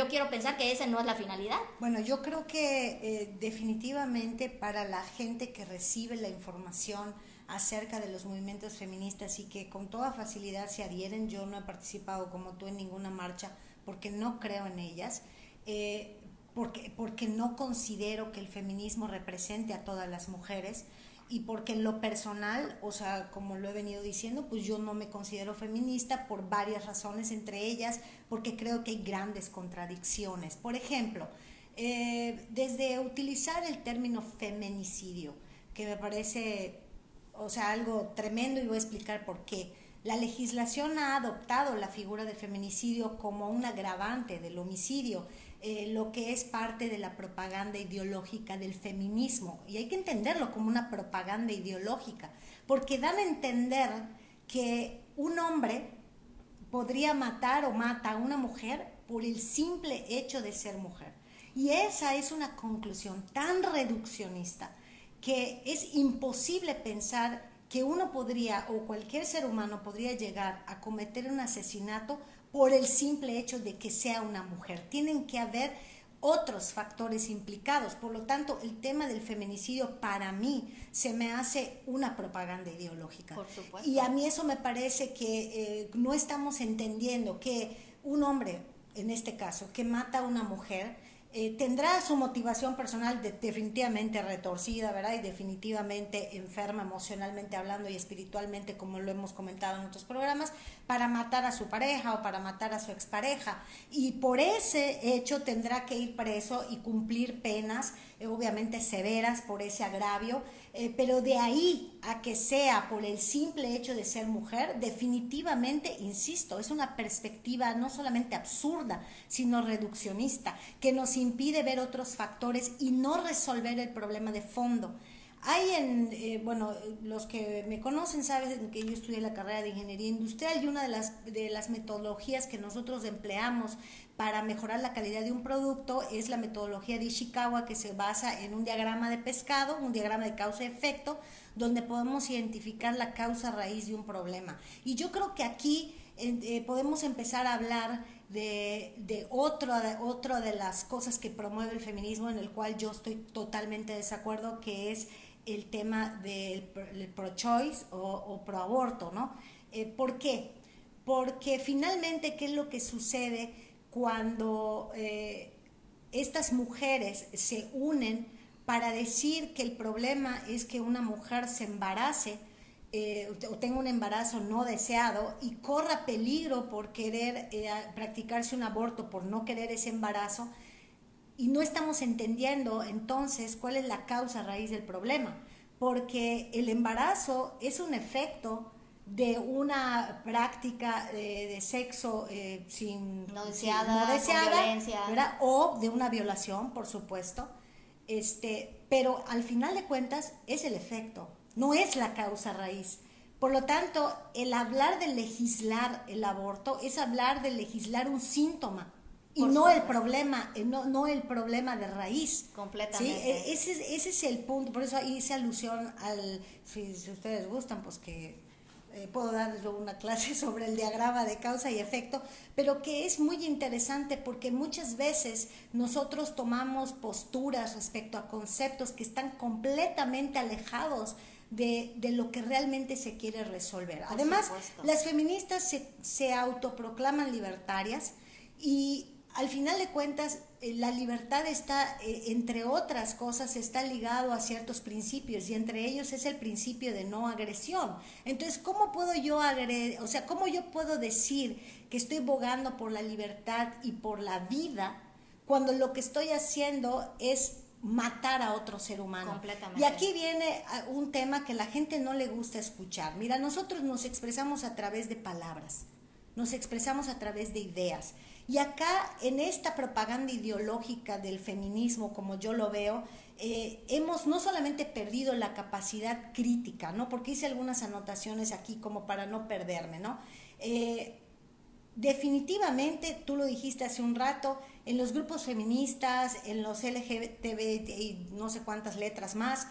Speaker 1: quiero pensar que esa no es la finalidad.
Speaker 2: Bueno, yo creo que definitivamente para la gente que recibe la información acerca de los movimientos feministas y que con toda facilidad se adhieren, yo no he participado como tú en ninguna marcha porque no creo en ellas, porque no considero que el feminismo represente a todas las mujeres, y porque en lo personal, o sea, como lo he venido diciendo, pues yo no me considero feminista por varias razones, entre ellas porque creo que hay grandes contradicciones. Por ejemplo, desde utilizar el término feminicidio, que me parece, o sea, algo tremendo, y voy a explicar por qué. La legislación ha adoptado la figura de feminicidio como un agravante del homicidio, lo que es parte de la propaganda ideológica del feminismo, y hay que entenderlo como una propaganda ideológica, porque dan a entender que un hombre podría matar o mata a una mujer por el simple hecho de ser mujer, y esa es una conclusión tan reduccionista que es imposible pensar que uno podría, o cualquier ser humano podría llegar a cometer un asesinato por el simple hecho de que sea una mujer. Tienen que haber otros factores implicados. Por lo tanto, el tema del feminicidio para mí se me hace una propaganda ideológica.
Speaker 1: Por supuesto.
Speaker 2: Y a mí eso me parece que no estamos entendiendo que un hombre, en este caso, que mata a una mujer, tendrá su motivación personal definitivamente retorcida, ¿verdad? Y definitivamente enferma emocionalmente hablando y espiritualmente, como lo hemos comentado en otros programas, para matar a su pareja o para matar a su expareja. Y por ese hecho tendrá que ir preso y cumplir penas, obviamente severas por ese agravio, pero de ahí a que sea por el simple hecho de ser mujer, definitivamente, insisto, es una perspectiva no solamente absurda, sino reduccionista, que nos impide ver otros factores y no resolver el problema de fondo. Hay bueno, los que me conocen saben que yo estudié la carrera de Ingeniería Industrial, y una de las metodologías que nosotros empleamos para mejorar la calidad de un producto es la metodología de Ishikawa, que se basa en un diagrama de pescado, un diagrama de causa-efecto, donde podemos identificar la causa raíz de un problema. Y yo creo que aquí podemos empezar a hablar de otra de las cosas que promueve el feminismo, en el cual yo estoy totalmente de desacuerdo, que es el tema del pro-choice o pro-aborto, ¿no? ¿Por qué? Porque finalmente, ¿qué es lo que sucede cuando estas mujeres se unen para decir que el problema es que una mujer se embarace o tenga un embarazo no deseado y corra peligro por querer practicarse un aborto, por no querer ese embarazo? Y no estamos entendiendo entonces cuál es la causa raíz del problema, porque el embarazo es un efecto de una práctica de sexo
Speaker 1: no deseada,
Speaker 2: con
Speaker 1: violencia,
Speaker 2: ¿verdad? O de una violación, por supuesto, pero al final de cuentas es el efecto, no es la causa raíz. Por lo tanto, el hablar de legislar el aborto es hablar de legislar un síntoma y no el problema, no el problema de raíz.
Speaker 1: Completamente.
Speaker 2: ¿Sí? Ese es el punto, por eso ahí hice alusión si ustedes gustan, pues que puedo darles luego una clase sobre el diagrama de causa y efecto, pero que es muy interesante porque muchas veces nosotros tomamos posturas respecto a conceptos que están completamente alejados de lo que realmente se quiere resolver. Además, las feministas se autoproclaman libertarias y al final de cuentas la libertad está, entre otras cosas, está ligado a ciertos principios y entre ellos es el principio de no agresión. Entonces, ¿cómo puedo yo cómo yo puedo decir que estoy bogando por la libertad y por la vida cuando lo que estoy haciendo es matar a otro ser humano?
Speaker 1: Completamente.
Speaker 2: Y aquí viene un tema que la gente no le gusta escuchar. Mira, nosotros nos expresamos a través de palabras, nos expresamos a través de ideas. Y acá, en esta propaganda ideológica del feminismo, como yo lo veo, hemos no solamente perdido la capacidad crítica, ¿no? Porque hice algunas anotaciones aquí como para no perderme, ¿no? Definitivamente, tú lo dijiste hace un rato, en los grupos feministas, en los LGTB y no sé cuántas letras más,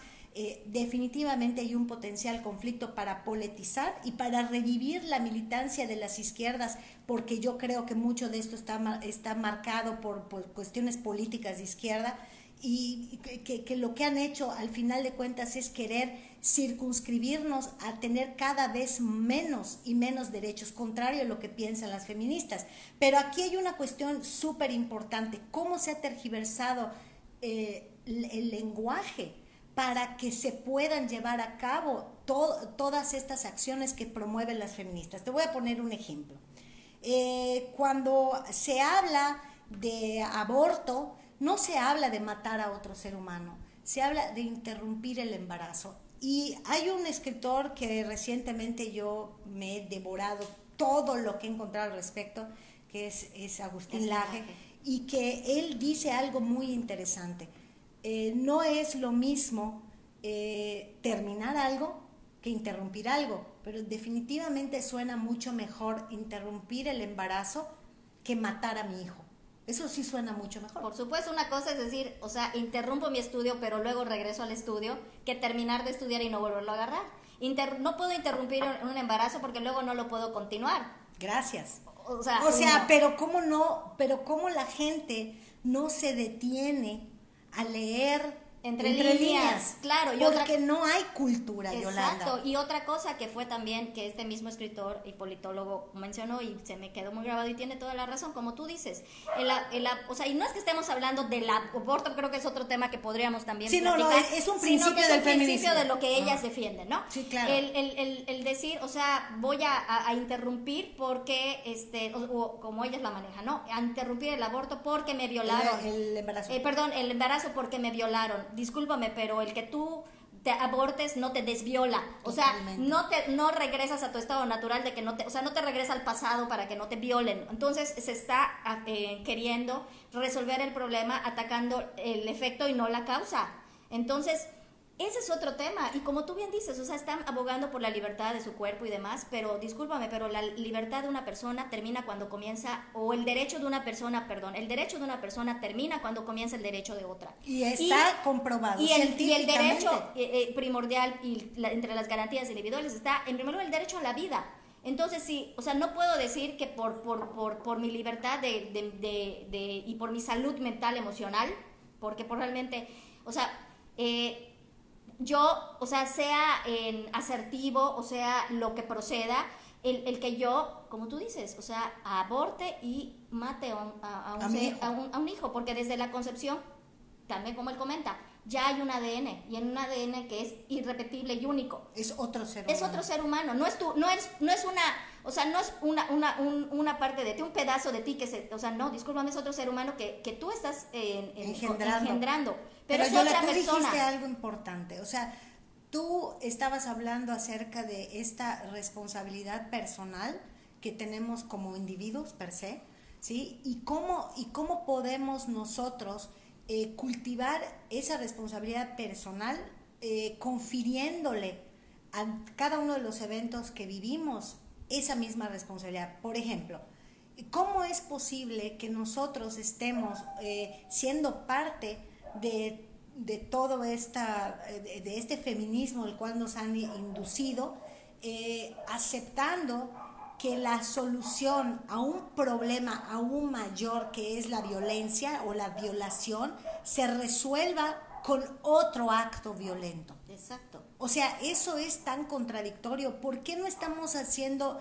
Speaker 2: definitivamente hay un potencial conflicto para politizar y para revivir la militancia de las izquierdas, porque yo creo que mucho de esto está marcado por cuestiones políticas de izquierda y que lo que han hecho al final de cuentas es querer circunscribirnos a tener cada vez menos y menos derechos, contrario a lo que piensan las feministas. Pero aquí hay una cuestión súper importante: cómo se ha tergiversado el lenguaje para que se puedan llevar a cabo todas estas acciones que promueven las feministas. Te voy a poner un ejemplo. Cuando se habla de aborto, no se habla de matar a otro ser humano, se habla de interrumpir el embarazo. Y hay un escritor que recientemente yo me he devorado todo lo que he encontrado al respecto, que es Agustín Laje, y que él dice algo muy interesante. No es lo mismo terminar algo que interrumpir algo, pero definitivamente suena mucho mejor interrumpir el embarazo que matar a mi hijo. Eso sí suena mucho mejor.
Speaker 1: Por supuesto, una cosa es decir, o sea, interrumpo mi estudio, pero luego regreso al estudio, que terminar de estudiar y no volverlo a agarrar. No puedo interrumpir un embarazo porque luego no lo puedo continuar.
Speaker 2: Gracias.
Speaker 1: O sea,
Speaker 2: no. Pero cómo la gente no se detiene a leer entre líneas,
Speaker 1: claro,
Speaker 2: porque no hay cultura, Yolanda.
Speaker 1: Exacto, y otra cosa que fue también que este mismo escritor y politólogo mencionó y se me quedó muy grabado y tiene toda la razón, como tú dices, o sea, y no es que estemos hablando del aborto, creo que es otro tema que podríamos también platicar,
Speaker 2: no, es un principio del feminismo,
Speaker 1: principio de lo que ellas defienden, ¿no?
Speaker 2: Sí, claro.
Speaker 1: El decir, o sea, voy a interrumpir porque, o como ellas la manejan, ¿no? A interrumpir el aborto porque me violaron.
Speaker 2: El embarazo.
Speaker 1: El embarazo porque me violaron. Discúlpame, pero el que tú te abortes no te desviola, o sea, no regresas a tu estado natural de que no te regresa al pasado para que no te violen. Entonces se está queriendo resolver el problema atacando el efecto y no la causa. Entonces ese es otro tema, y como tú bien dices, o sea, están abogando por la libertad de su cuerpo y demás, pero discúlpame, pero la libertad de una persona termina cuando comienza, o el derecho de una persona, perdón, el derecho de una persona termina cuando comienza el derecho de otra.
Speaker 2: Y está comprobado
Speaker 1: y el
Speaker 2: científicamente.
Speaker 1: derecho primordial entre las garantías individuales está, en primer lugar, el derecho a la vida. Entonces, sí, o sea, no puedo decir que por mi libertad y por mi salud mental, emocional, porque realmente, o sea, yo, o sea, sea asertivo, o sea, lo que proceda, el que yo, como tú dices, o sea, aborte y mate a un hijo, porque desde la concepción, también como él comenta, ya hay un ADN, y en un ADN que es irrepetible y único.
Speaker 2: Es otro ser humano.
Speaker 1: Es otro ser humano, no es una, o sea, no es una parte de ti, un pedazo de ti o sea, no, discúlpame, es otro ser humano que tú estás engendrando. Pero es otra persona.
Speaker 2: Tú dijiste algo importante, o sea, tú estabas hablando acerca de esta responsabilidad personal que tenemos como individuos per se, ¿sí? Y cómo podemos nosotros cultivar esa responsabilidad personal confiriéndole a cada uno de los eventos que vivimos esa misma responsabilidad. Por ejemplo, ¿cómo es posible que nosotros estemos siendo parte de todo de este feminismo el cual nos han inducido, aceptando que la solución a un problema aún mayor que es la violencia o la violación se resuelva con otro acto violento?
Speaker 1: Exacto.
Speaker 2: O sea, eso es tan contradictorio. ¿Por qué no estamos siendo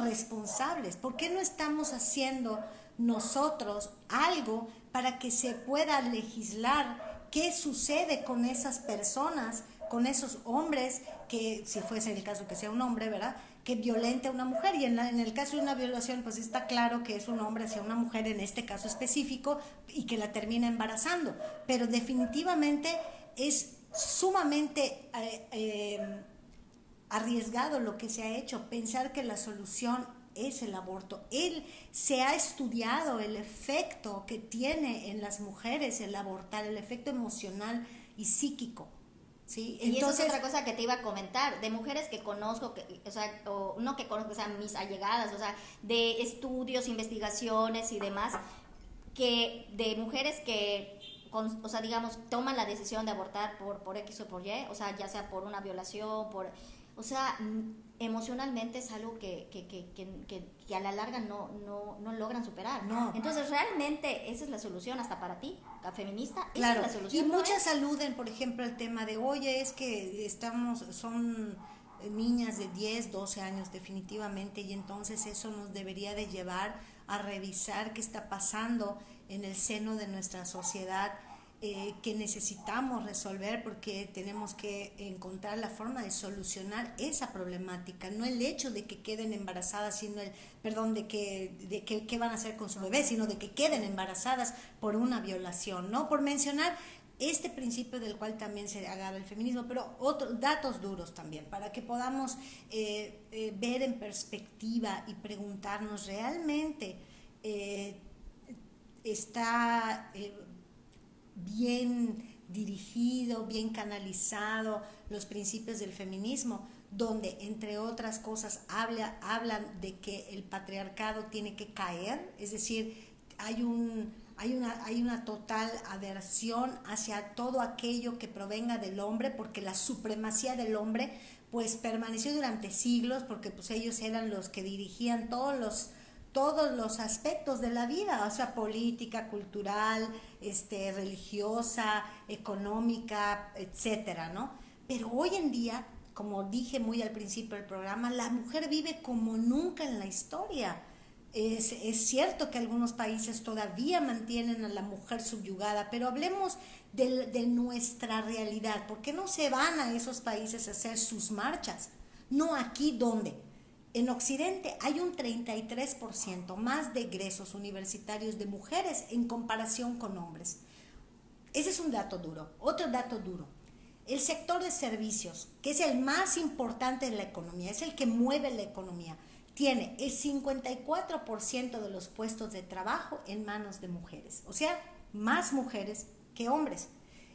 Speaker 2: responsables? ¿Por qué no estamos haciendo nosotros algo para que se pueda legislar qué sucede con esas personas, con esos hombres, que si fuese el caso que sea un hombre, ¿verdad?, que violente a una mujer? Y en el caso de una violación, pues está claro que es un hombre hacia una mujer en este caso específico y que la termina embarazando. Pero definitivamente es sumamente arriesgado lo que se ha hecho, pensar que la solución es el aborto. Se ha estudiado el efecto que tiene en las mujeres el abortar, el efecto emocional y psíquico. ¿Sí?
Speaker 1: Y entonces, eso es otra cosa que te iba a comentar, de mujeres que conozco, o sea, o no que conozco, o sea, mis allegadas, o sea, de estudios, investigaciones y demás, que de mujeres que, o sea, digamos, toman la decisión de abortar por X o por Y, o sea, ya sea por una violación, o sea, emocionalmente es algo que a la larga no logran superar.
Speaker 2: No.
Speaker 1: Entonces, realmente esa es la solución hasta para ti, la feminista,
Speaker 2: claro.
Speaker 1: Esa es la solución.
Speaker 2: Y muchas aluden, por ejemplo, al tema de, oye, es que son niñas de 10, 12 años definitivamente, y entonces eso nos debería de llevar a revisar qué está pasando en el seno de nuestra sociedad, que necesitamos resolver, porque tenemos que encontrar la forma de solucionar esa problemática, no el hecho de que queden embarazadas, sino de qué van a hacer con su bebé, sino de que queden embarazadas por una violación, ¿no? Por mencionar este principio del cual también se agarra el feminismo, pero otros datos duros también, para que podamos ver en perspectiva y preguntarnos, ¿realmente está bien dirigido, bien canalizado los principios del feminismo, donde entre otras cosas hablan de que el patriarcado tiene que caer? Es decir, hay una total aversión hacia todo aquello que provenga del hombre, porque la supremacía del hombre pues permaneció durante siglos, porque pues ellos eran los que dirigían todos los aspectos de la vida, o sea, política, cultural, religiosa, económica, etcétera, ¿no? Pero hoy en día, como dije muy al principio del programa, la mujer vive como nunca en la historia. Es cierto que algunos países todavía mantienen a la mujer subyugada, pero hablemos de nuestra realidad. ¿Por qué no se van a esos países a hacer sus marchas? No aquí, ¿dónde? En Occidente hay un 33% más de egresos universitarios de mujeres en comparación con hombres. Ese es un dato duro. Otro dato duro: el sector de servicios, que es el más importante de la economía, es el que mueve la economía, tiene el 54% de los puestos de trabajo en manos de mujeres. O sea, más mujeres que hombres.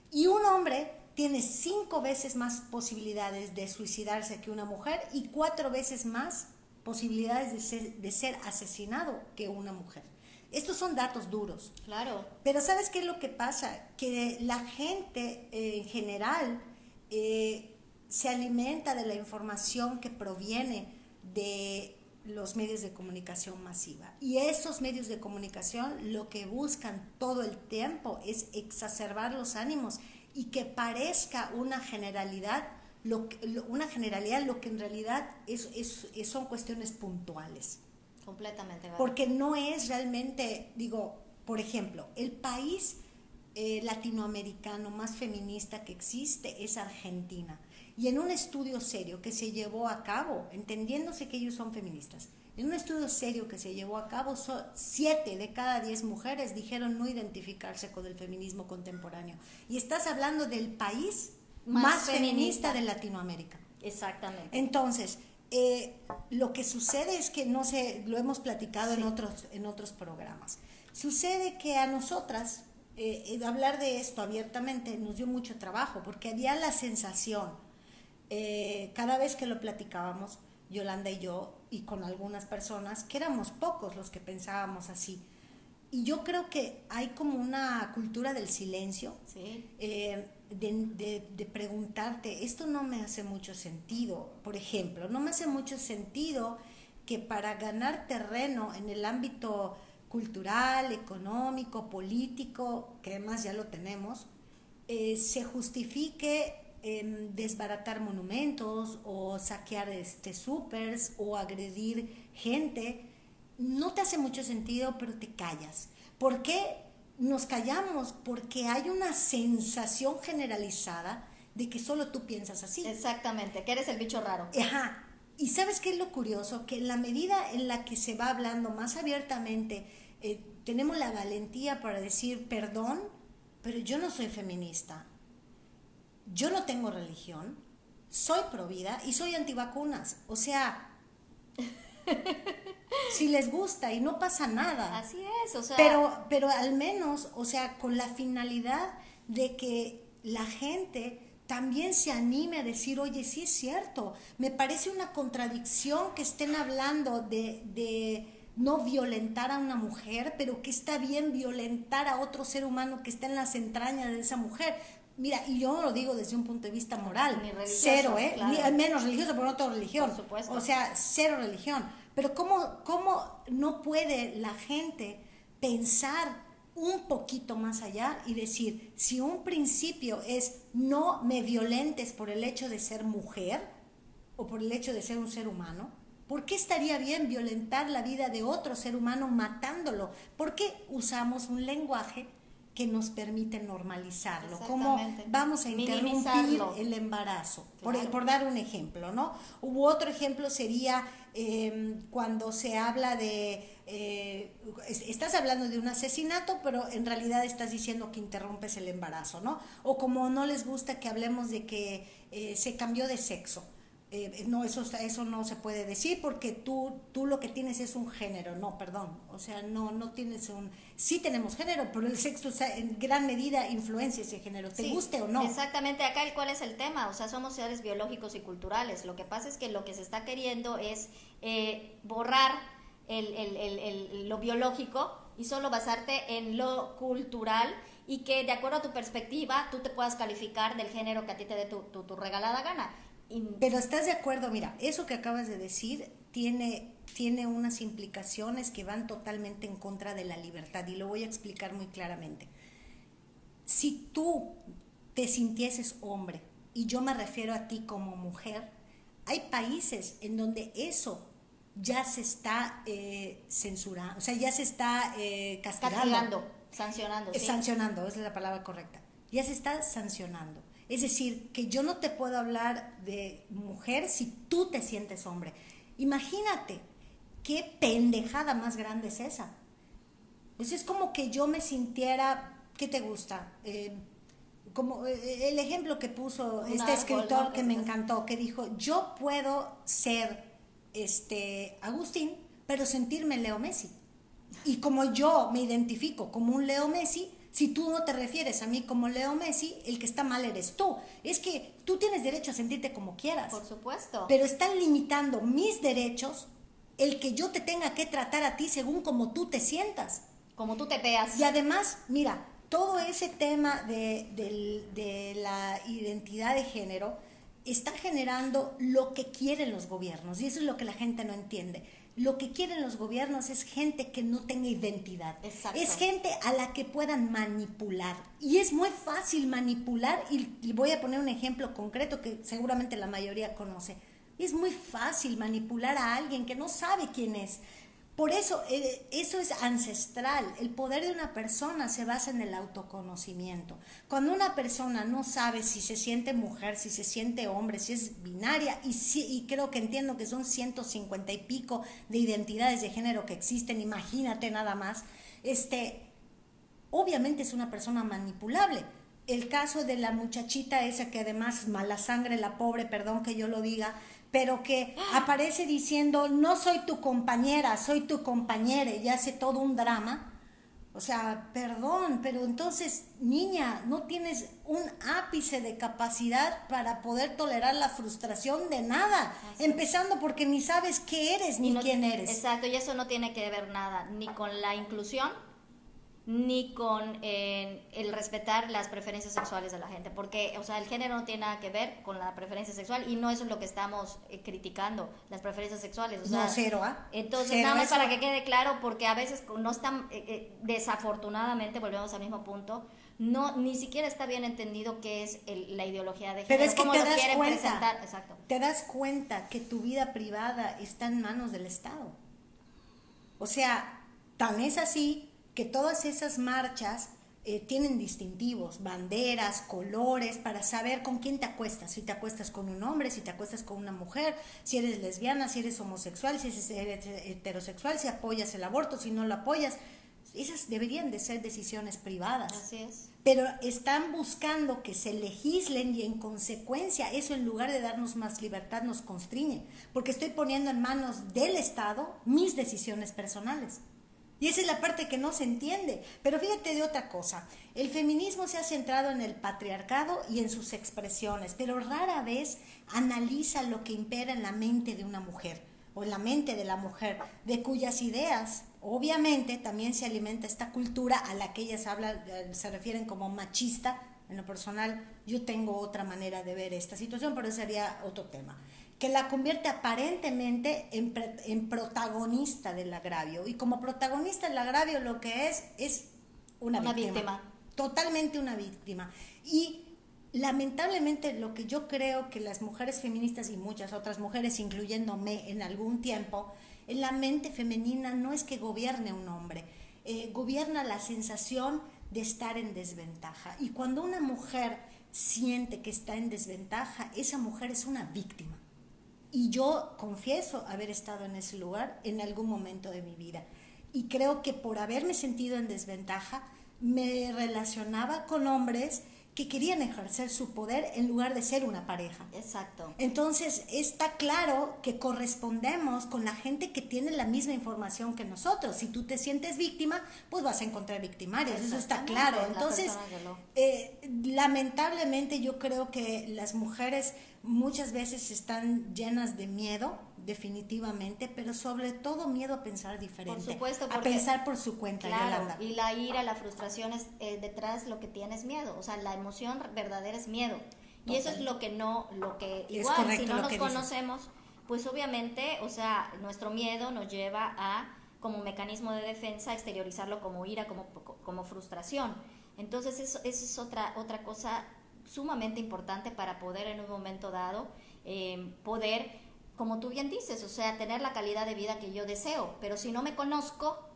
Speaker 2: Y un hombre tiene 5 veces más posibilidades de suicidarse que una mujer y 4 veces más posibilidades de ser asesinado que una mujer. Estos son datos duros.
Speaker 1: Claro.
Speaker 2: Pero ¿sabes qué es lo que pasa? Que la gente en general se alimenta de la información que proviene de los medios de comunicación masiva. Y esos medios de comunicación lo que buscan todo el tiempo es exacerbar los ánimos y que parezca una generalidad lo que en realidad son cuestiones puntuales.
Speaker 1: Completamente. ¿Verdad?
Speaker 2: Porque no es realmente, digo, por ejemplo, el país latinoamericano más feminista que existe es Argentina. Y en un estudio serio que se llevó a cabo, entendiéndose que ellos son feministas, en un estudio serio que se llevó a cabo, 7 de cada 10 mujeres dijeron no identificarse con el feminismo contemporáneo. Y estás hablando del país más feminista de Latinoamérica.
Speaker 1: Exactamente.
Speaker 2: Entonces, lo que sucede es que, no sé, lo hemos platicado en otros programas. Sucede que a nosotras, hablar de esto abiertamente nos dio mucho trabajo, porque había la sensación, cada vez que lo platicábamos, Yolanda y yo, y con algunas personas, que éramos pocos los que pensábamos así. Y yo creo que hay como una cultura del silencio,
Speaker 1: sí.
Speaker 2: De preguntarte, esto no me hace mucho sentido. Por ejemplo, no me hace mucho sentido que para ganar terreno en el ámbito cultural, económico, político, que además ya lo tenemos, se justifique desbaratar monumentos o saquear súpers o agredir gente. No te hace mucho sentido, pero te callas. ¿Por qué nos callamos? Porque hay una sensación generalizada de que solo tú piensas así.
Speaker 1: Exactamente, que eres el bicho raro.
Speaker 2: Ajá. Y ¿sabes qué es lo curioso? Que en la medida en la que se va hablando más abiertamente, tenemos la valentía para decir, perdón, pero yo no soy feminista. Yo no tengo religión, soy provida y soy antivacunas. O sea, si les gusta y no pasa nada.
Speaker 1: Así es, o sea.
Speaker 2: Pero al menos, o sea, con la finalidad de que la gente también se anime a decir, oye, sí es cierto, me parece una contradicción que estén hablando de no violentar a una mujer, pero que está bien violentar a otro ser humano que está en las entrañas de esa mujer. Mira, y yo lo digo desde un punto de vista moral,
Speaker 1: ni religioso,
Speaker 2: cero,
Speaker 1: claro.
Speaker 2: Ni, menos religioso, pero no tengo religión.
Speaker 1: Por supuesto.
Speaker 2: O sea, cero religión. Pero ¿cómo no puede la gente pensar un poquito más allá y decir, si un principio es no me violentes por el hecho de ser mujer o por el hecho de ser un ser humano, ¿por qué estaría bien violentar la vida de otro ser humano matándolo? ¿Por qué usamos un lenguaje que nos permite normalizarlo? ¿Cómo vamos a interrumpir el embarazo?
Speaker 1: Claro.
Speaker 2: Por dar un ejemplo, ¿no? Otro ejemplo sería cuando se habla de, estás hablando de un asesinato, pero en realidad estás diciendo que interrumpes el embarazo, ¿no? O como no les gusta que hablemos de que se cambió de sexo. No, eso no se puede decir porque tú lo que tienes es un género. No, perdón, o sea, no tienes sí tenemos género, pero el sexo en gran medida influencia ese género, te guste o no.
Speaker 1: Exactamente, acá ¿cuál es el tema? O sea, somos seres biológicos y culturales. Lo que pasa es que lo que se está queriendo es borrar lo biológico y solo basarte en lo cultural, y que de acuerdo a tu perspectiva tú te puedas calificar del género que a ti te dé tu regalada gana.
Speaker 2: Pero estás de acuerdo, mira, eso que acabas de decir tiene unas implicaciones que van totalmente en contra de la libertad, y lo voy a explicar muy claramente. Si tú te sintieses hombre, y yo me refiero a ti como mujer, hay países en donde eso ya se está censurando, o sea, ya se está castigando.
Speaker 1: Sancionando. Sí.
Speaker 2: Sancionando, esa es la palabra correcta. Ya se está sancionando. Es decir, que yo no te puedo hablar de mujer si tú te sientes hombre. Imagínate, qué pendejada más grande es esa. Pues es como que yo me sintiera, ¿qué te gusta? Como el ejemplo que puso este escritor que me encantó, que dijo, yo puedo ser Agustín, pero sentirme Leo Messi. Y como yo me identifico como un Leo Messi, Si tú no te refieres a mí como Leo Messi, el que está mal eres tú. Es que tú tienes derecho a sentirte como quieras.
Speaker 1: Por supuesto.
Speaker 2: Pero están limitando mis derechos el que yo te tenga que tratar a ti según como tú te sientas.
Speaker 1: Como tú te veas.
Speaker 2: Y además, mira, todo ese tema de la identidad de género está generando lo que quieren los gobiernos. Y eso es lo que la gente no entiende. Lo que quieren los gobiernos es gente que no tenga identidad.
Speaker 1: Exacto.
Speaker 2: Es gente a la que puedan manipular. Y es muy fácil manipular, y voy a poner un ejemplo concreto que seguramente la mayoría conoce. Es muy fácil manipular a alguien que no sabe quién es. Por eso, eso es ancestral. El poder de una persona se basa en el autoconocimiento. Cuando una persona no sabe si se siente mujer, si se siente hombre, si es binaria, y creo que entiendo que son 150 y pico de identidades de género que existen, imagínate nada más, obviamente es una persona manipulable. El caso de la muchachita esa que además mala sangre, la pobre, perdón que yo lo diga, pero que aparece diciendo, no soy tu compañera, soy tu compañera, y hace todo un drama. O sea, perdón, pero entonces, niña, no tienes un ápice de capacidad para poder tolerar la frustración de nada, empezando porque ni sabes qué eres ni quién eres.
Speaker 1: Exacto, y eso no tiene que ver nada, ni con la inclusión, ni con el respetar las preferencias sexuales de la gente, porque, o sea, el género no tiene nada que ver con la preferencia sexual, y no eso es lo que estamos criticando, las preferencias sexuales, o sea,
Speaker 2: no, cero,
Speaker 1: entonces,
Speaker 2: cero,
Speaker 1: nada más
Speaker 2: eso.
Speaker 1: para que quede claro, porque a veces no están, desafortunadamente, volvemos al mismo punto, no, ni siquiera está bien entendido qué es la ideología de género,
Speaker 2: Pero es que
Speaker 1: cómo
Speaker 2: te
Speaker 1: lo
Speaker 2: das
Speaker 1: quieren
Speaker 2: cuenta,
Speaker 1: presentar, exacto.
Speaker 2: te das cuenta que tu vida privada está en manos del Estado. O sea, tan es así que todas esas marchas tienen distintivos, banderas, colores, para saber con quién te acuestas. Si te acuestas con un hombre, si te acuestas con una mujer, si eres lesbiana, si eres homosexual, si eres heterosexual, si apoyas el aborto, si no lo apoyas. Esas deberían de ser decisiones privadas.
Speaker 1: Así es.
Speaker 2: Pero están buscando que se legislen, y en consecuencia eso, en lugar de darnos más libertad, nos constriñe. Porque estoy poniendo en manos del Estado mis decisiones personales. Y esa es la parte que no se entiende. Pero fíjate de otra cosa. El feminismo se ha centrado en el patriarcado y en sus expresiones, pero rara vez analiza lo que impera en la mente de una mujer, o en la mente de la mujer, de cuyas ideas, obviamente, también se alimenta esta cultura a la que ellas hablan, se refieren como machista. En lo personal, yo tengo otra manera de ver esta situación, pero ese sería otro tema, que la convierte aparentemente en protagonista del agravio. Y como protagonista del agravio, lo que es una víctima. Totalmente una víctima. Y lamentablemente, lo que yo creo que las mujeres feministas y muchas otras mujeres, incluyéndome en algún tiempo, en la mente femenina no es que gobierne un hombre, gobierna la sensación de estar en desventaja. Y cuando una mujer siente que está en desventaja, esa mujer es una víctima. Y yo confieso haber estado en ese lugar en algún momento de mi vida. Y creo que por haberme sentido en desventaja, me relacionaba con hombres que querían ejercer su poder en lugar de ser una pareja.
Speaker 1: Exacto.
Speaker 2: Entonces, está claro que correspondemos con la gente que tiene la misma información que nosotros. Si tú te sientes víctima, pues vas a encontrar victimarios, eso está claro. Entonces, lamentablemente yo creo que las mujeres muchas veces están llenas de miedo, definitivamente, pero sobre todo miedo a pensar diferente.
Speaker 1: Por supuesto,
Speaker 2: a pensar por su cuenta,
Speaker 1: claro,
Speaker 2: Yolanda.
Speaker 1: Y la ira, la frustración es detrás lo que tienes miedo, o sea, la emoción verdadera es miedo. Y eso es lo que igual,
Speaker 2: correcto,
Speaker 1: si no nos
Speaker 2: dices.
Speaker 1: conocemos, pues obviamente, o sea, nuestro miedo nos lleva a, como mecanismo de defensa, exteriorizarlo como ira, como frustración. Entonces, eso es otra cosa sumamente importante para poder en un momento dado, poder, como tú bien dices, o sea, tener la calidad de vida que yo deseo. Pero si no me conozco,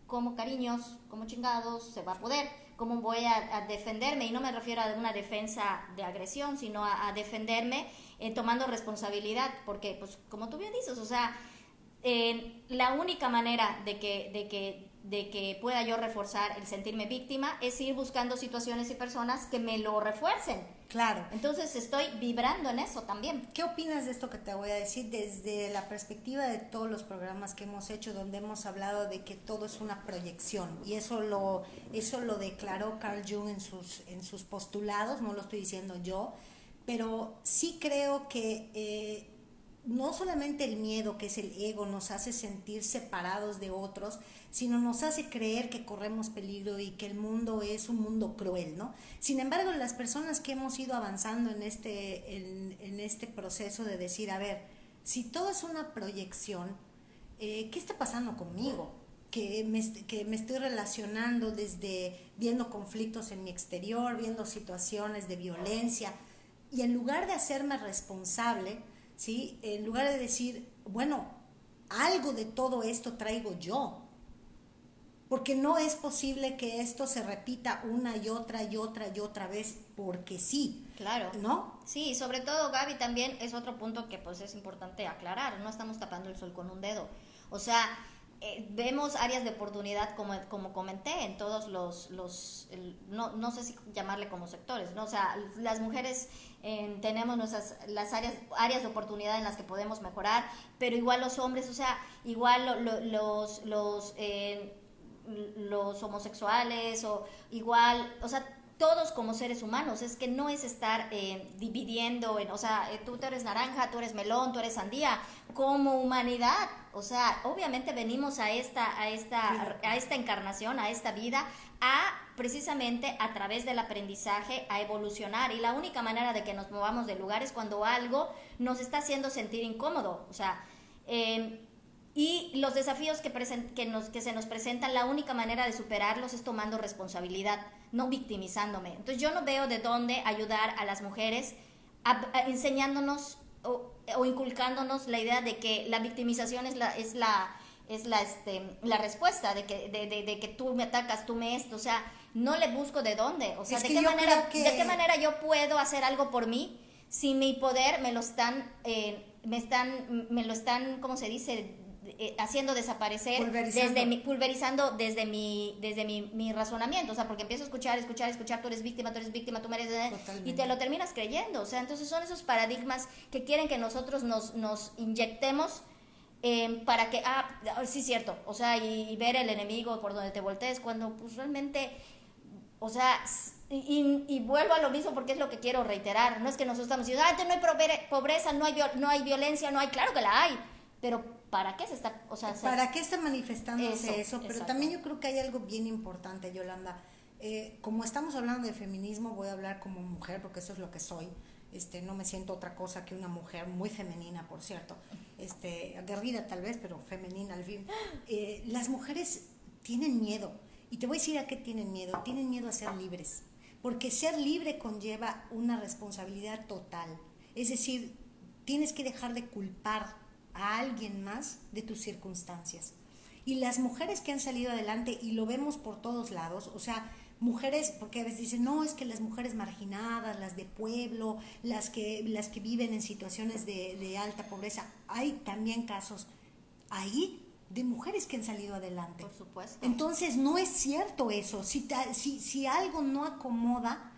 Speaker 1: ¿cómo cariños, cómo chingados se va a poder? ¿Cómo voy a defenderme? Y no me refiero a una defensa de agresión, sino a defenderme tomando responsabilidad. Porque, pues, como tú bien dices, o sea, la única manera de que de que pueda yo reforzar el sentirme víctima, es ir buscando situaciones y personas que me lo refuercen.
Speaker 2: Claro.
Speaker 1: Entonces estoy vibrando en eso también.
Speaker 2: ¿Qué opinas de esto que te voy a decir desde la perspectiva de todos los programas que hemos hecho, donde hemos hablado de que todo es una proyección? Y eso lo declaró Carl Jung en sus postulados, no lo estoy diciendo yo, pero sí creo que no solamente el miedo, que es el ego, nos hace sentir separados de otros, sino nos hace creer que corremos peligro y que el mundo es un mundo cruel, ¿no? Sin embargo, las personas que hemos ido avanzando en este proceso de decir, a ver, si todo es una proyección, ¿qué está pasando conmigo? Que me estoy relacionando desde viendo conflictos en mi exterior, viendo situaciones de violencia, y en lugar de hacerme responsable, ¿sí? En lugar de decir, bueno, algo de todo esto traigo yo, porque no es posible que esto se repita una y otra y otra y otra vez, porque sí.
Speaker 1: Claro.
Speaker 2: ¿No?
Speaker 1: Sí, sobre todo, Gaby, también es otro punto que pues es importante aclarar, no estamos tapando el sol con un dedo. O sea, vemos áreas de oportunidad, como comenté, en todos no sé si llamarle como sectores, ¿no? O sea, las mujeres tenemos las áreas de oportunidad en las que podemos mejorar, pero igual los hombres, o sea, igual los homosexuales, o igual, o sea, todos como seres humanos, es que no es estar dividiendo o sea, tú eres naranja, tú eres melón, tú eres sandía, como humanidad, o sea, obviamente venimos a esta encarnación, a esta vida, precisamente a través del aprendizaje, a evolucionar, y la única manera de que nos movamos de lugar es cuando algo nos está haciendo sentir incómodo, o sea, y los desafíos que se nos presentan, la única manera de superarlos es tomando responsabilidad, no victimizándome. Entonces yo no veo de dónde ayudar a las mujeres enseñándonos o inculcándonos la idea de que la victimización es la respuesta, de que tú me atacas, tú me esto, o sea, no le busco de dónde, o sea, de qué manera yo puedo hacer algo por mí si mi poder me lo están, ¿cómo se dice?, haciendo desaparecer, pulverizando desde mi razonamiento, o sea, porque empiezo a escuchar, tú eres víctima, tú mereces, y te lo terminas creyendo, o sea, entonces son esos paradigmas que quieren que nosotros nos inyectemos para que, sí, cierto, o sea, y ver el enemigo por donde te voltees, cuando pues realmente, o sea, y vuelvo a lo mismo porque es lo que quiero reiterar, no es que nosotros estamos diciendo, no hay pobreza, no hay violencia, claro que la hay, pero ¿para qué se está, o sea,
Speaker 2: ¿para qué está manifestándose eso? Pero
Speaker 1: exacto.
Speaker 2: También yo creo que hay algo bien importante, Yolanda. Como estamos hablando de feminismo, voy a hablar como mujer porque eso es lo que soy. No me siento otra cosa que una mujer muy femenina, por cierto. Aguerrida tal vez, pero femenina al fin. Las mujeres tienen miedo. Y te voy a decir a qué tienen miedo. Tienen miedo a ser libres. Porque ser libre conlleva una responsabilidad total. Es decir, tienes que dejar de culpar a alguien más de tus circunstancias. Y las mujeres que han salido adelante, y lo vemos por todos lados, o sea, mujeres, porque a veces dicen, no, es que las mujeres marginadas, las de pueblo, las que viven en situaciones de alta pobreza, hay también casos ahí de mujeres que han salido adelante.
Speaker 1: Por supuesto.
Speaker 2: Entonces, no es cierto eso. Si algo no acomoda,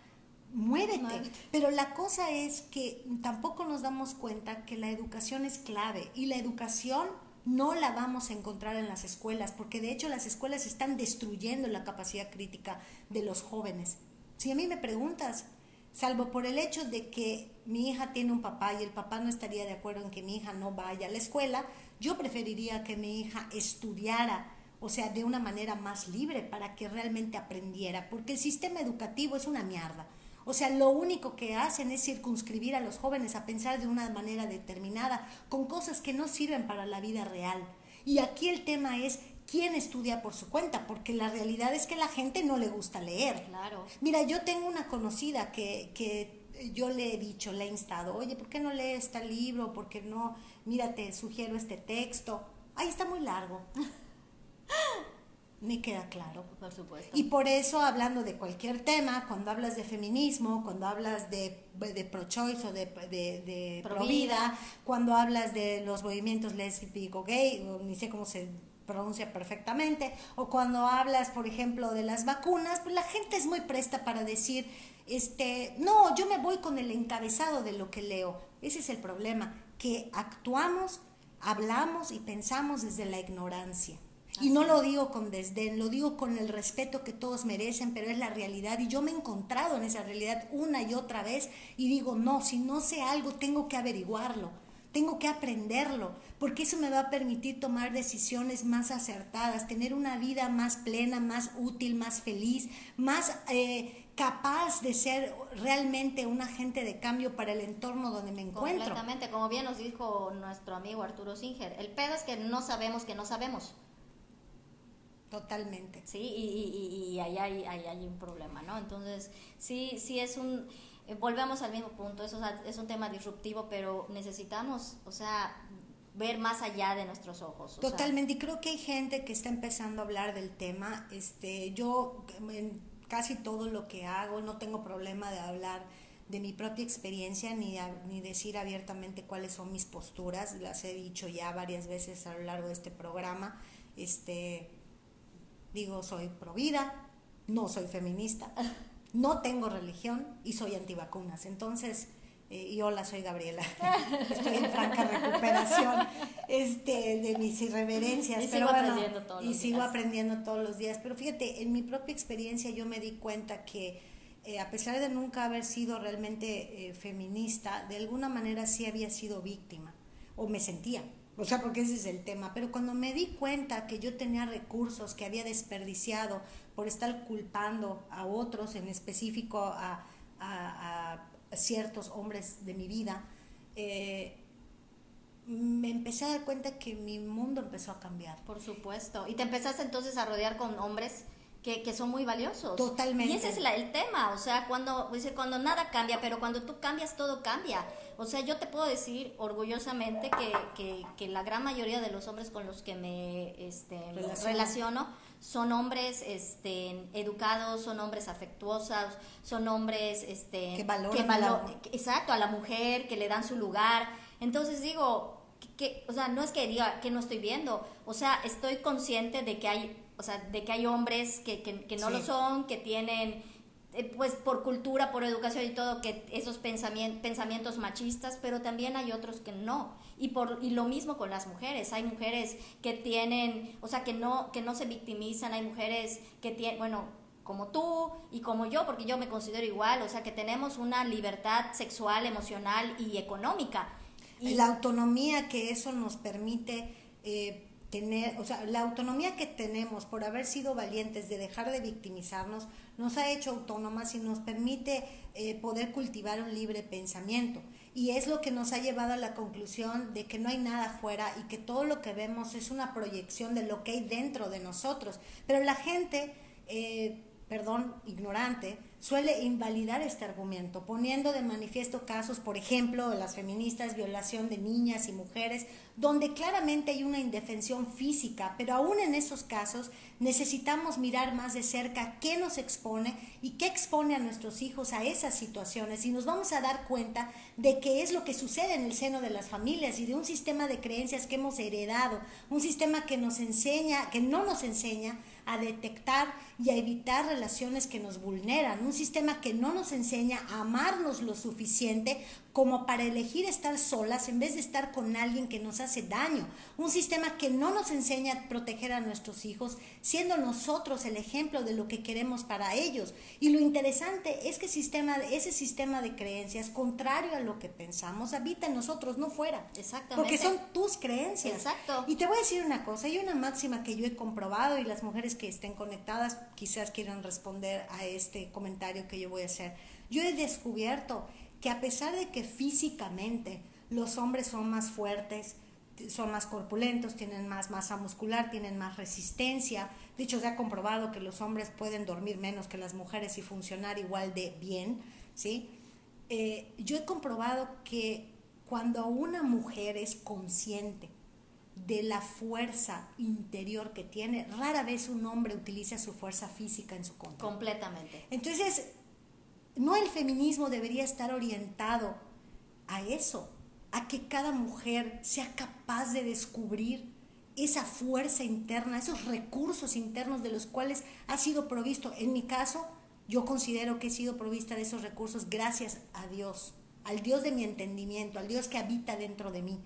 Speaker 2: muévete. Pero la cosa es que tampoco nos damos cuenta que la educación es clave, y la educación no la vamos a encontrar en las escuelas, porque de hecho las escuelas están destruyendo la capacidad crítica de los jóvenes. Si a mí me preguntas, salvo por el hecho de que mi hija tiene un papá y el papá no estaría de acuerdo en que mi hija no vaya a la escuela, yo preferiría que mi hija estudiara, o sea, de una manera más libre, para que realmente aprendiera, porque el sistema educativo es una mierda. O sea, lo único que hacen es circunscribir a los jóvenes a pensar de una manera determinada, con cosas que no sirven para la vida real. Y aquí el tema es quién estudia por su cuenta, porque la realidad es que a la gente no le gusta leer.
Speaker 1: Claro.
Speaker 2: Mira, yo tengo una conocida que yo le he dicho, le he instado, oye, ¿por qué no lees este libro? ¿Por qué no? Mira, te sugiero este texto. Ay, está muy largo. Me queda claro.
Speaker 1: Por supuesto.
Speaker 2: Y por eso, hablando de cualquier tema, cuando hablas de feminismo, cuando hablas de pro-choice o de pro-vida, cuando hablas de los movimientos lésbico, gay, o ni sé cómo se pronuncia perfectamente, o cuando hablas, por ejemplo, de las vacunas, pues la gente es muy presta para decir, no, yo me voy con el encabezado de lo que leo. Ese es el problema, que actuamos, hablamos y pensamos desde la ignorancia. Y no lo digo con desdén, lo digo con el respeto que todos merecen, pero es la realidad. Y yo me he encontrado en esa realidad una y otra vez y digo, no, si no sé algo, tengo que averiguarlo, tengo que aprenderlo, porque eso me va a permitir tomar decisiones más acertadas, tener una vida más plena, más útil, más feliz, más capaz de ser realmente un agente de cambio para el entorno donde me encuentro.
Speaker 1: Completamente, como bien nos dijo nuestro amigo Arturo Singer, el pedo es que no sabemos que no sabemos.
Speaker 2: Totalmente.
Speaker 1: Sí, y ahí hay un problema, ¿no? Entonces, sí es volvemos al mismo punto, es un tema disruptivo, pero necesitamos, o sea, ver más allá de nuestros ojos.
Speaker 2: Totalmente, y creo que hay gente que está empezando a hablar del tema. Yo en casi todo lo que hago no tengo problema de hablar de mi propia experiencia ni decir abiertamente cuáles son mis posturas, las he dicho ya varias veces a lo largo de este programa. Digo, soy provida, no soy feminista, no tengo religión y soy antivacunas. Entonces, y hola, soy Gabriela, estoy en franca recuperación de mis irreverencias.
Speaker 1: Y
Speaker 2: pero
Speaker 1: sigo aprendiendo todos los días.
Speaker 2: Sigo aprendiendo todos los días. Pero fíjate, en mi propia experiencia yo me di cuenta que a pesar de nunca haber sido realmente feminista, de alguna manera sí había sido víctima, o me sentía. O sea, porque ese es el tema. Pero cuando me di cuenta que yo tenía recursos que había desperdiciado por estar culpando a otros, en específico a ciertos hombres de mi vida, me empecé a dar cuenta que mi mundo empezó a cambiar.
Speaker 1: Por supuesto. Y te empezaste entonces a rodear con hombres que son muy valiosos.
Speaker 2: Totalmente.
Speaker 1: Y ese es el tema, o sea, cuando nada cambia, pero cuando tú cambias, todo cambia. O sea, yo te puedo decir orgullosamente que la gran mayoría de los hombres con los que me relaciono son hombres educados, son hombres afectuosos, son hombres
Speaker 2: que valoran
Speaker 1: exacto, a la mujer, que le dan su lugar. Entonces digo, o sea, no es que diga que no estoy viendo, o sea, estoy consciente de que hay hombres que no lo son, que tienen pues por cultura, por educación y todo, que esos pensamientos machistas, pero también hay otros que no. Y lo mismo con las mujeres. Hay mujeres que tienen, o sea, que no se victimizan, hay mujeres que tienen, bueno, como tú y como yo, porque yo me considero igual, o sea, que tenemos una libertad sexual, emocional y económica.
Speaker 2: Y la autonomía que eso nos permite tener, o sea, la autonomía que tenemos por haber sido valientes de dejar de victimizarnos, nos ha hecho autónomas y nos permite poder cultivar un libre pensamiento. Y es lo que nos ha llevado a la conclusión de que no hay nada afuera y que todo lo que vemos es una proyección de lo que hay dentro de nosotros. Pero la gente, ignorante, suele invalidar este argumento, poniendo de manifiesto casos, por ejemplo, de las feministas, violación de niñas y mujeres, donde claramente hay una indefensión física, pero aún en esos casos necesitamos mirar más de cerca qué nos expone y qué expone a nuestros hijos a esas situaciones, y nos vamos a dar cuenta de qué es lo que sucede en el seno de las familias y de un sistema de creencias que hemos heredado, un sistema que no nos enseña a detectar y a evitar relaciones que nos vulneran, un sistema que no nos enseña a amarnos lo suficiente como para elegir estar solas en vez de estar con alguien que nos hace daño, un sistema que no nos enseña a proteger a nuestros hijos, siendo nosotros el ejemplo de lo que queremos para ellos. Y lo interesante es que ese sistema de creencias, contrario a lo que pensamos, habita en nosotros, no fuera.
Speaker 1: Exactamente.
Speaker 2: Porque son tus creencias.
Speaker 1: Exacto.
Speaker 2: Y te voy a decir una cosa, hay una máxima que yo he comprobado, y las mujeres que estén conectadas quizás quieran responder a este comentario que yo voy a hacer. Yo he descubierto que a pesar de que físicamente los hombres son más fuertes, son más corpulentos, tienen más masa muscular, tienen más resistencia, de hecho se ha comprobado que los hombres pueden dormir menos que las mujeres y funcionar igual de bien, ¿sí? Yo he comprobado que cuando una mujer es consciente de la fuerza interior que tiene, rara vez un hombre utiliza su fuerza física en su contra.
Speaker 1: Completamente.
Speaker 2: Entonces, no, el feminismo debería estar orientado a eso, a que cada mujer sea capaz de descubrir esa fuerza interna, esos recursos internos de los cuales ha sido provisto. En mi caso, yo considero que he sido provista de esos recursos gracias a Dios, al Dios de mi entendimiento, al Dios que habita dentro de mí.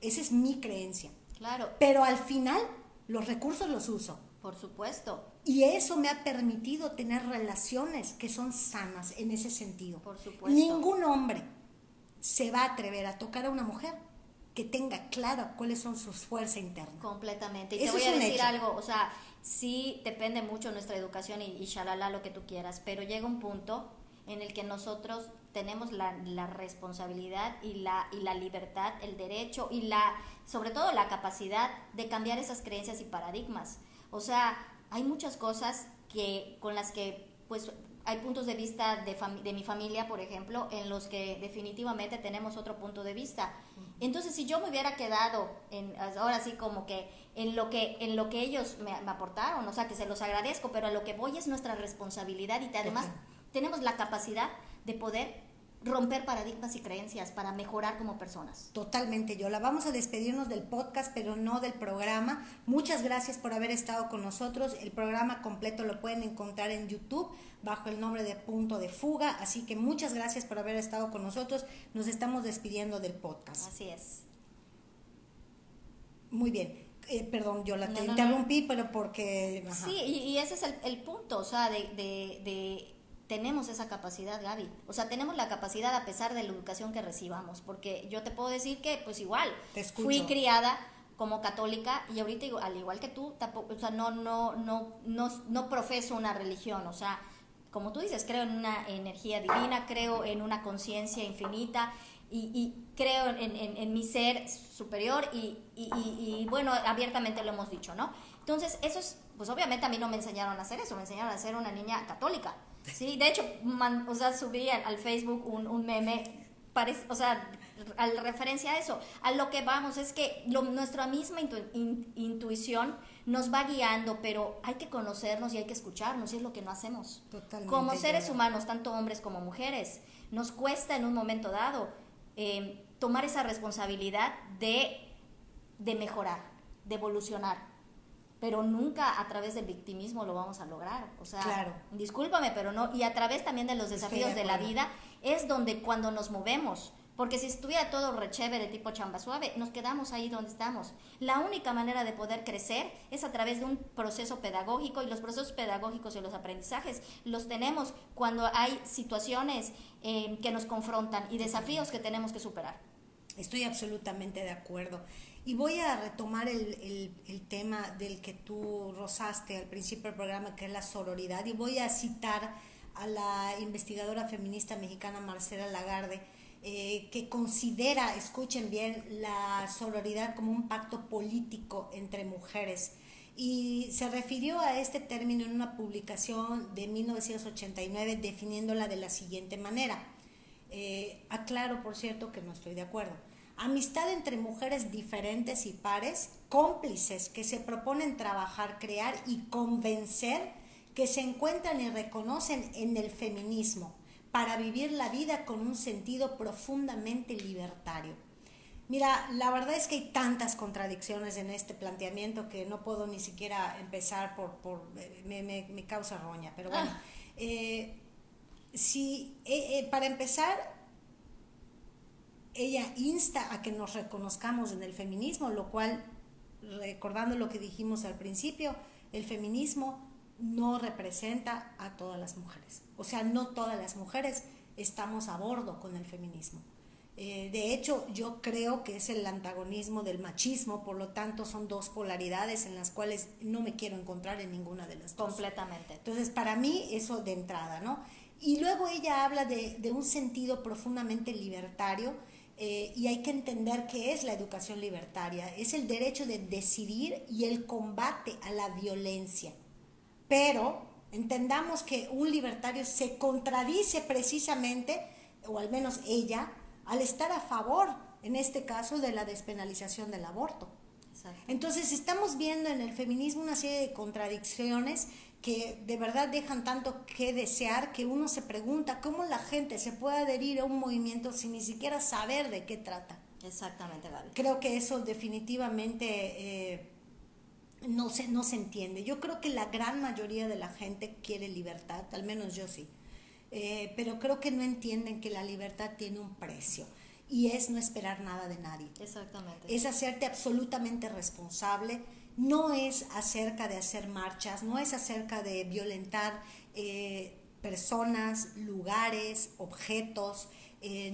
Speaker 2: Esa es mi creencia.
Speaker 1: Claro.
Speaker 2: Pero al final, los recursos los uso.
Speaker 1: Por supuesto.
Speaker 2: Y eso me ha permitido tener relaciones que son sanas en ese sentido.
Speaker 1: Por supuesto.
Speaker 2: Ningún hombre se va a atrever a tocar a una mujer que tenga claro cuáles son sus fuerzas internas.
Speaker 1: Completamente. Y
Speaker 2: Eso
Speaker 1: te voy
Speaker 2: es
Speaker 1: a
Speaker 2: un
Speaker 1: decir
Speaker 2: hecho.
Speaker 1: algo, o sea, sí depende mucho nuestra educación y shalala, lo que tú quieras, pero llega un punto en el que nosotros tenemos la responsabilidad y la libertad, el derecho y sobre todo la capacidad de cambiar esas creencias y paradigmas. O sea, hay muchas cosas con las que pues hay puntos de vista de mi familia, por ejemplo, en los que definitivamente tenemos otro punto de vista. Entonces, si yo me hubiera quedado ahora sí como que en lo que ellos me aportaron, o sea, que se los agradezco, pero a lo que voy es nuestra responsabilidad y además tenemos la capacidad de poder romper paradigmas y creencias para mejorar como personas.
Speaker 2: Totalmente, Yola. Vamos a despedirnos del podcast, pero no del programa. Muchas gracias por haber estado con nosotros. El programa completo lo pueden encontrar en YouTube bajo el nombre de Punto de Fuga. Así que muchas gracias por haber estado con nosotros. Nos estamos despidiendo del podcast.
Speaker 1: Así es.
Speaker 2: Muy bien. Perdón, Yola, te
Speaker 1: No,
Speaker 2: interrumpí, pero porque...
Speaker 1: Ajá. Sí, y ese es el punto, o sea, tenemos esa capacidad, Gaby. O sea, tenemos la capacidad a pesar de la educación que recibamos, porque yo te puedo decir que, pues igual, fui criada como católica y ahorita, al igual que tú, tampoco, o sea, no profeso una religión, o sea, como tú dices, creo en una energía divina, creo en una conciencia infinita y creo en mi ser superior y bueno, abiertamente lo hemos dicho, ¿no? Entonces, eso es, pues obviamente a mí no me enseñaron a hacer eso, me enseñaron a ser una niña católica. Sí, de hecho, o sea, subí al Facebook un meme, o sea, al referencia a eso. A lo que vamos es que nuestra misma intuición nos va guiando, pero hay que conocernos y hay que escucharnos, y es lo que no hacemos.
Speaker 2: Totalmente.
Speaker 1: Como seres humanos, tanto hombres como mujeres, nos cuesta en un momento dado tomar esa responsabilidad de mejorar, de evolucionar. Pero nunca a través del victimismo lo vamos a lograr. O sea,
Speaker 2: claro.
Speaker 1: Discúlpame, pero no. Y a través también de los desafíos de la vida es donde cuando nos movemos. Porque si estuviera todo rechévere tipo chamba suave, nos quedamos ahí donde estamos. La única manera de poder crecer es a través de un proceso pedagógico, y los procesos pedagógicos y los aprendizajes los tenemos cuando hay situaciones que nos confrontan y desafíos que tenemos que superar.
Speaker 2: Estoy absolutamente de acuerdo. Y voy a retomar el tema del que tú rozaste al principio del programa, que es la sororidad, y voy a citar a la investigadora feminista mexicana Marcela Lagarde, que considera, escuchen bien, la sororidad como un pacto político entre mujeres. Y se refirió a este término en una publicación de 1989 definiéndola de la siguiente manera. Aclaro, por cierto, que no estoy de acuerdo. Amistad entre mujeres diferentes y pares, cómplices que se proponen trabajar, crear y convencer, que se encuentran y reconocen en el feminismo para vivir la vida con un sentido profundamente libertario. Mira, la verdad es que hay tantas contradicciones en este planteamiento que no puedo ni siquiera empezar me causa roña, pero bueno. Para empezar, ella insta a que nos reconozcamos en el feminismo, lo cual, recordando lo que dijimos al principio, el feminismo no representa a todas las mujeres. O sea, no todas las mujeres estamos a bordo con el feminismo. De hecho, yo creo que es el antagonismo del machismo, por lo tanto son dos polaridades en las cuales no me quiero encontrar en ninguna de las dos.
Speaker 1: Completamente.
Speaker 2: Entonces, para mí, eso de entrada, ¿no? Y luego ella habla de un sentido profundamente libertario, y hay que entender qué es la educación libertaria. Es el derecho de decidir y el combate a la violencia. Pero entendamos que un libertario se contradice precisamente, o al menos ella, al estar a favor, en este caso, de la despenalización del aborto. Exacto. Entonces estamos viendo en el feminismo una serie de contradicciones que de verdad dejan tanto que desear, que uno se pregunta cómo la gente se puede adherir a un movimiento sin ni siquiera saber de qué trata.
Speaker 1: Exactamente, Gaby.
Speaker 2: Creo que eso definitivamente no se entiende. Yo creo que la gran mayoría de la gente quiere libertad, al menos yo sí. Pero creo que no entienden que la libertad tiene un precio y es no esperar nada de nadie.
Speaker 1: Exactamente.
Speaker 2: Es hacerte absolutamente responsable, no es acerca de hacer marchas, no es acerca de violentar personas, lugares, objetos.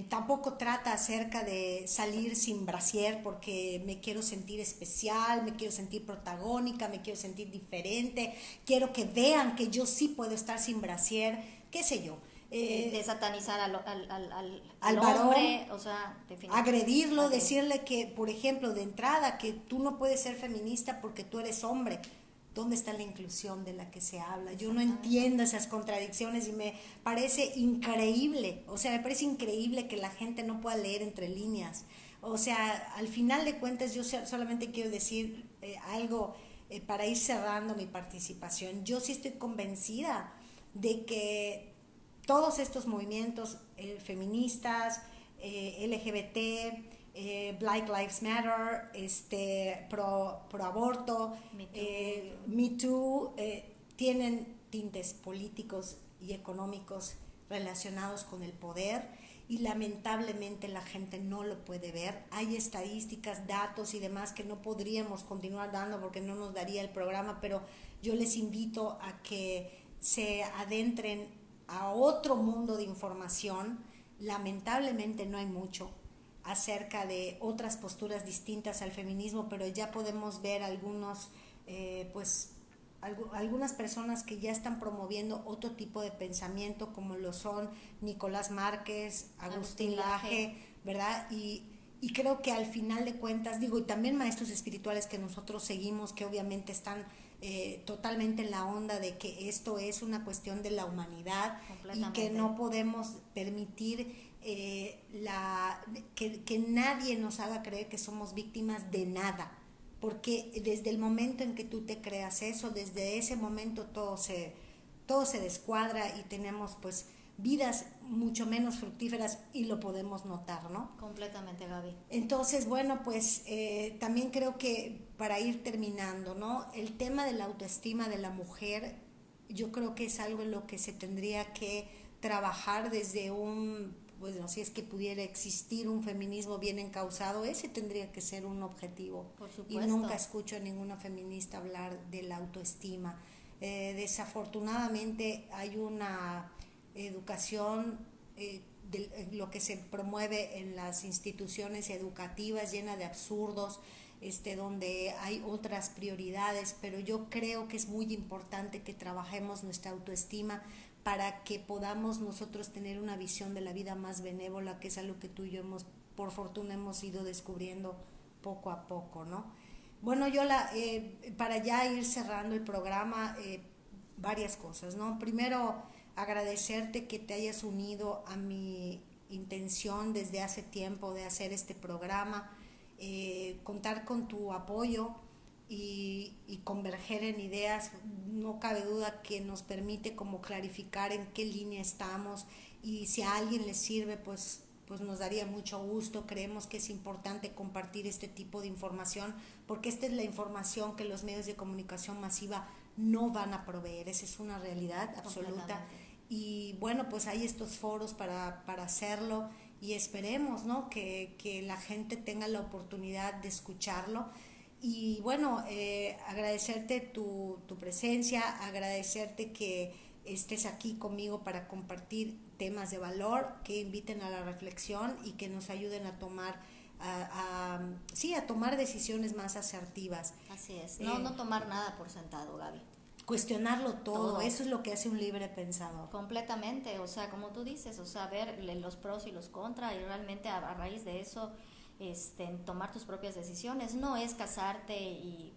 Speaker 2: Tampoco trata acerca de salir sin brasier porque me quiero sentir especial, me quiero sentir protagónica, me quiero sentir diferente, quiero que vean que yo sí puedo estar sin brasier, qué sé yo.
Speaker 1: De satanizar
Speaker 2: al
Speaker 1: hombre,
Speaker 2: varón,
Speaker 1: o sea,
Speaker 2: agredirlo, decirle que, por ejemplo, de entrada, que tú no puedes ser feminista porque tú eres hombre. ¿Dónde está la inclusión de la que se habla? Yo no entiendo esas contradicciones y me parece increíble, o sea, me parece increíble que la gente no pueda leer entre líneas. O sea, al final de cuentas yo solamente quiero decir algo para ir cerrando mi participación. Yo sí estoy convencida de que todos estos movimientos feministas, LGBT, Black Lives Matter, pro aborto, Me Too, tienen tintes políticos y económicos relacionados con el poder y lamentablemente la gente no lo puede ver. Hay estadísticas, datos y demás que no podríamos continuar dando porque no nos daría el programa, pero yo les invito a que se adentren a otro mundo de información. Lamentablemente no hay mucho acerca de otras posturas distintas al feminismo, pero ya podemos ver algunas personas que ya están promoviendo otro tipo de pensamiento, como lo son Nicolás Márquez, Agustín Laje, ¿verdad? Y creo que al final de cuentas, y también maestros espirituales que nosotros seguimos, que obviamente están totalmente en la onda de que esto es una cuestión de la humanidad y que no podemos permitir que nadie nos haga creer que somos víctimas de nada, porque desde el momento en que tú te creas eso, desde ese momento todo se descuadra y tenemos pues vidas mucho menos fructíferas y lo podemos notar, ¿no?
Speaker 1: Completamente, Gaby.
Speaker 2: Entonces, bueno, pues también creo que para ir terminando, ¿no? El tema de la autoestima de la mujer, yo creo que es algo en lo que se tendría que trabajar desde bueno, si es que pudiera existir un feminismo bien encauzado, ese tendría que ser un objetivo.
Speaker 1: Por supuesto.
Speaker 2: Y nunca escucho a ninguna feminista hablar de la autoestima. Desafortunadamente hay una educación de lo que se promueve en las instituciones educativas llena de absurdos, donde hay otras prioridades, pero yo creo que es muy importante que trabajemos nuestra autoestima para que podamos nosotros tener una visión de la vida más benévola, que es algo que tú y yo por fortuna hemos ido descubriendo poco a poco, ¿no? Bueno, yo para ya ir cerrando el programa, varias cosas, ¿no? Primero, agradecerte que te hayas unido a mi intención desde hace tiempo de hacer este programa, contar con tu apoyo y converger en ideas. No cabe duda que nos permite como clarificar en qué línea estamos, y si a alguien le sirve, pues nos daría mucho gusto. Creemos que es importante compartir este tipo de información porque esta es la información que los medios de comunicación masiva no van a proveer. Esa es una realidad absoluta. Y bueno, pues hay estos foros para hacerlo, y esperemos, ¿no?, que la gente tenga la oportunidad de escucharlo. Y bueno, agradecerte tu presencia, agradecerte que estés aquí conmigo para compartir temas de valor que inviten a la reflexión y que nos ayuden a tomar a tomar decisiones más asertivas.
Speaker 1: Así es, no tomar nada por sentado, Gaby.
Speaker 2: Cuestionarlo todo, eso es lo que hace un libre pensador.
Speaker 1: Completamente, o sea, como tú dices, o sea, ver los pros y los contras, y realmente a raíz de eso tomar tus propias decisiones. No es casarte y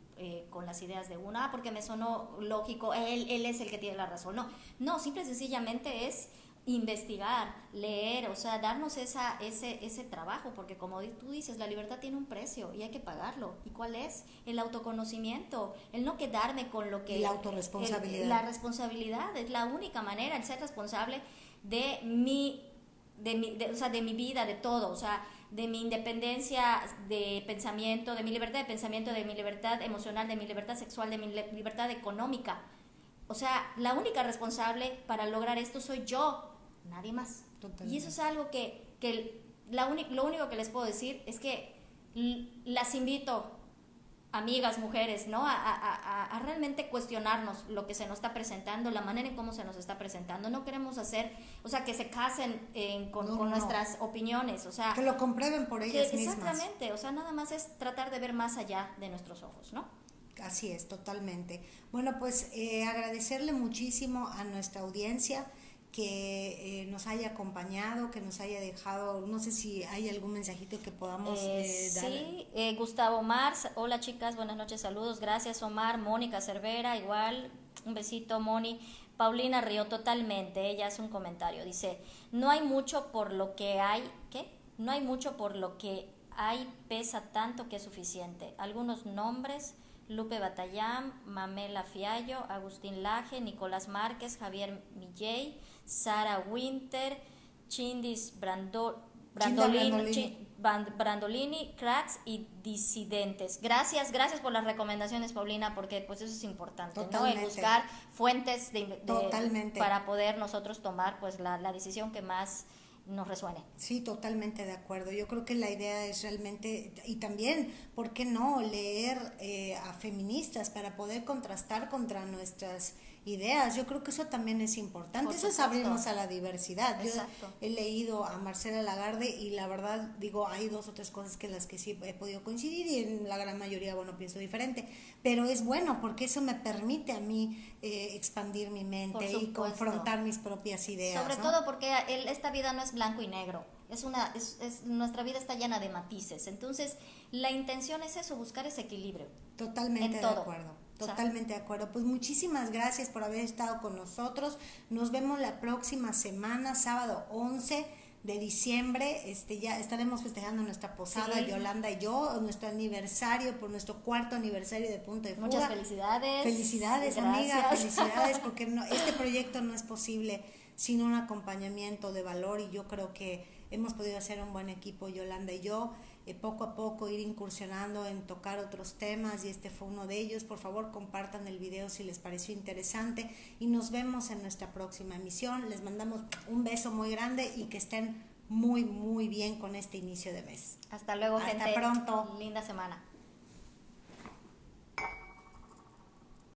Speaker 1: con las ideas de una, porque me sonó lógico, él es el que tiene la razón. No, simple y sencillamente es investigar, leer, o sea, darnos ese trabajo, porque como tú dices, la libertad tiene un precio y hay que pagarlo. ¿Y cuál es? El autoconocimiento, el no quedarme con lo que...
Speaker 2: La autorresponsabilidad.
Speaker 1: La responsabilidad es la única manera, el ser responsable de mi o sea, de mi vida, de todo, o sea, de mi independencia de pensamiento, de mi libertad de pensamiento, de mi libertad emocional, de mi libertad sexual, de mi libertad económica. O sea, la única responsable para lograr esto soy yo, nadie más.
Speaker 2: Totalmente.
Speaker 1: Y eso es algo que lo único que les puedo decir es que las invito, amigas, mujeres, ¿no? A realmente cuestionarnos lo que se nos está presentando, la manera en cómo se nos está presentando. No queremos hacer, o sea, que se casen con nuestras opiniones, o sea...
Speaker 2: Que lo comprueben por ellas mismas.
Speaker 1: Exactamente, o sea, nada más es tratar de ver más allá de nuestros ojos, ¿no?
Speaker 2: Así es, totalmente. Bueno, pues agradecerle muchísimo a nuestra audiencia que nos haya acompañado, que nos haya dejado, no sé si hay algún mensajito que podamos dar.
Speaker 1: Sí, Gustavo Mars, hola chicas, buenas noches, saludos, gracias Omar, Mónica Cervera, igual, un besito Moni, Paulina Río, totalmente, ella hace un comentario, dice, no hay mucho por lo que hay, ¿qué? No hay mucho por lo que hay, pesa tanto que es suficiente. Algunos nombres: Lupe Batallán, Mamela Fiallo, Agustín Laje, Nicolás Márquez, Javier Milley, Sara Winter, Chindis Brandolini, Cracks y Disidentes. Gracias por las recomendaciones, Paulina, porque pues eso es importante,
Speaker 2: Totalmente.
Speaker 1: ¿no? Y buscar fuentes
Speaker 2: Totalmente.
Speaker 1: para poder nosotros tomar pues la decisión que más nos resuene.
Speaker 2: Sí, totalmente de acuerdo. Yo creo que la idea es realmente, y también, ¿por qué no leer a feministas para poder contrastar contra nuestras ideas? Yo creo que eso también es importante.
Speaker 1: Por
Speaker 2: Eso es
Speaker 1: supuesto.
Speaker 2: abrirnos a la diversidad.
Speaker 1: Exacto.
Speaker 2: Yo he leído a Marcela Lagarde y la verdad, digo, hay 2 o 3 cosas que las que sí he podido coincidir y en la gran mayoría, bueno, pienso diferente. Pero es bueno porque eso me permite a mí expandir mi mente y confrontar mis propias ideas.
Speaker 1: Sobre
Speaker 2: ¿no?
Speaker 1: todo porque esta vida no es blanco y negro. Nuestra vida está llena de matices. Entonces, la intención es eso, buscar ese equilibrio.
Speaker 2: Totalmente
Speaker 1: en
Speaker 2: de
Speaker 1: todo.
Speaker 2: acuerdo. Totalmente de acuerdo. Pues muchísimas gracias por haber estado con nosotros. Nos vemos la próxima semana, sábado 11 de diciembre. Ya estaremos festejando nuestra posada,
Speaker 1: Sí.
Speaker 2: Yolanda y yo, nuestro aniversario, por nuestro 4º aniversario de Punto de Fuga.
Speaker 1: Muchas felicidades.
Speaker 2: Felicidades,
Speaker 1: Gracias.
Speaker 2: amiga, felicidades, porque este proyecto no es posible sin un acompañamiento de valor y yo creo que hemos podido hacer un buen equipo, Yolanda y yo, poco a poco ir incursionando en tocar otros temas y este fue uno de ellos. Por favor, compartan el video si les pareció interesante y nos vemos en nuestra próxima emisión. Les mandamos un beso muy grande y que estén muy, muy bien con este inicio de mes.
Speaker 1: Hasta luego,
Speaker 2: Hasta
Speaker 1: gente.
Speaker 2: pronto.
Speaker 1: Linda semana.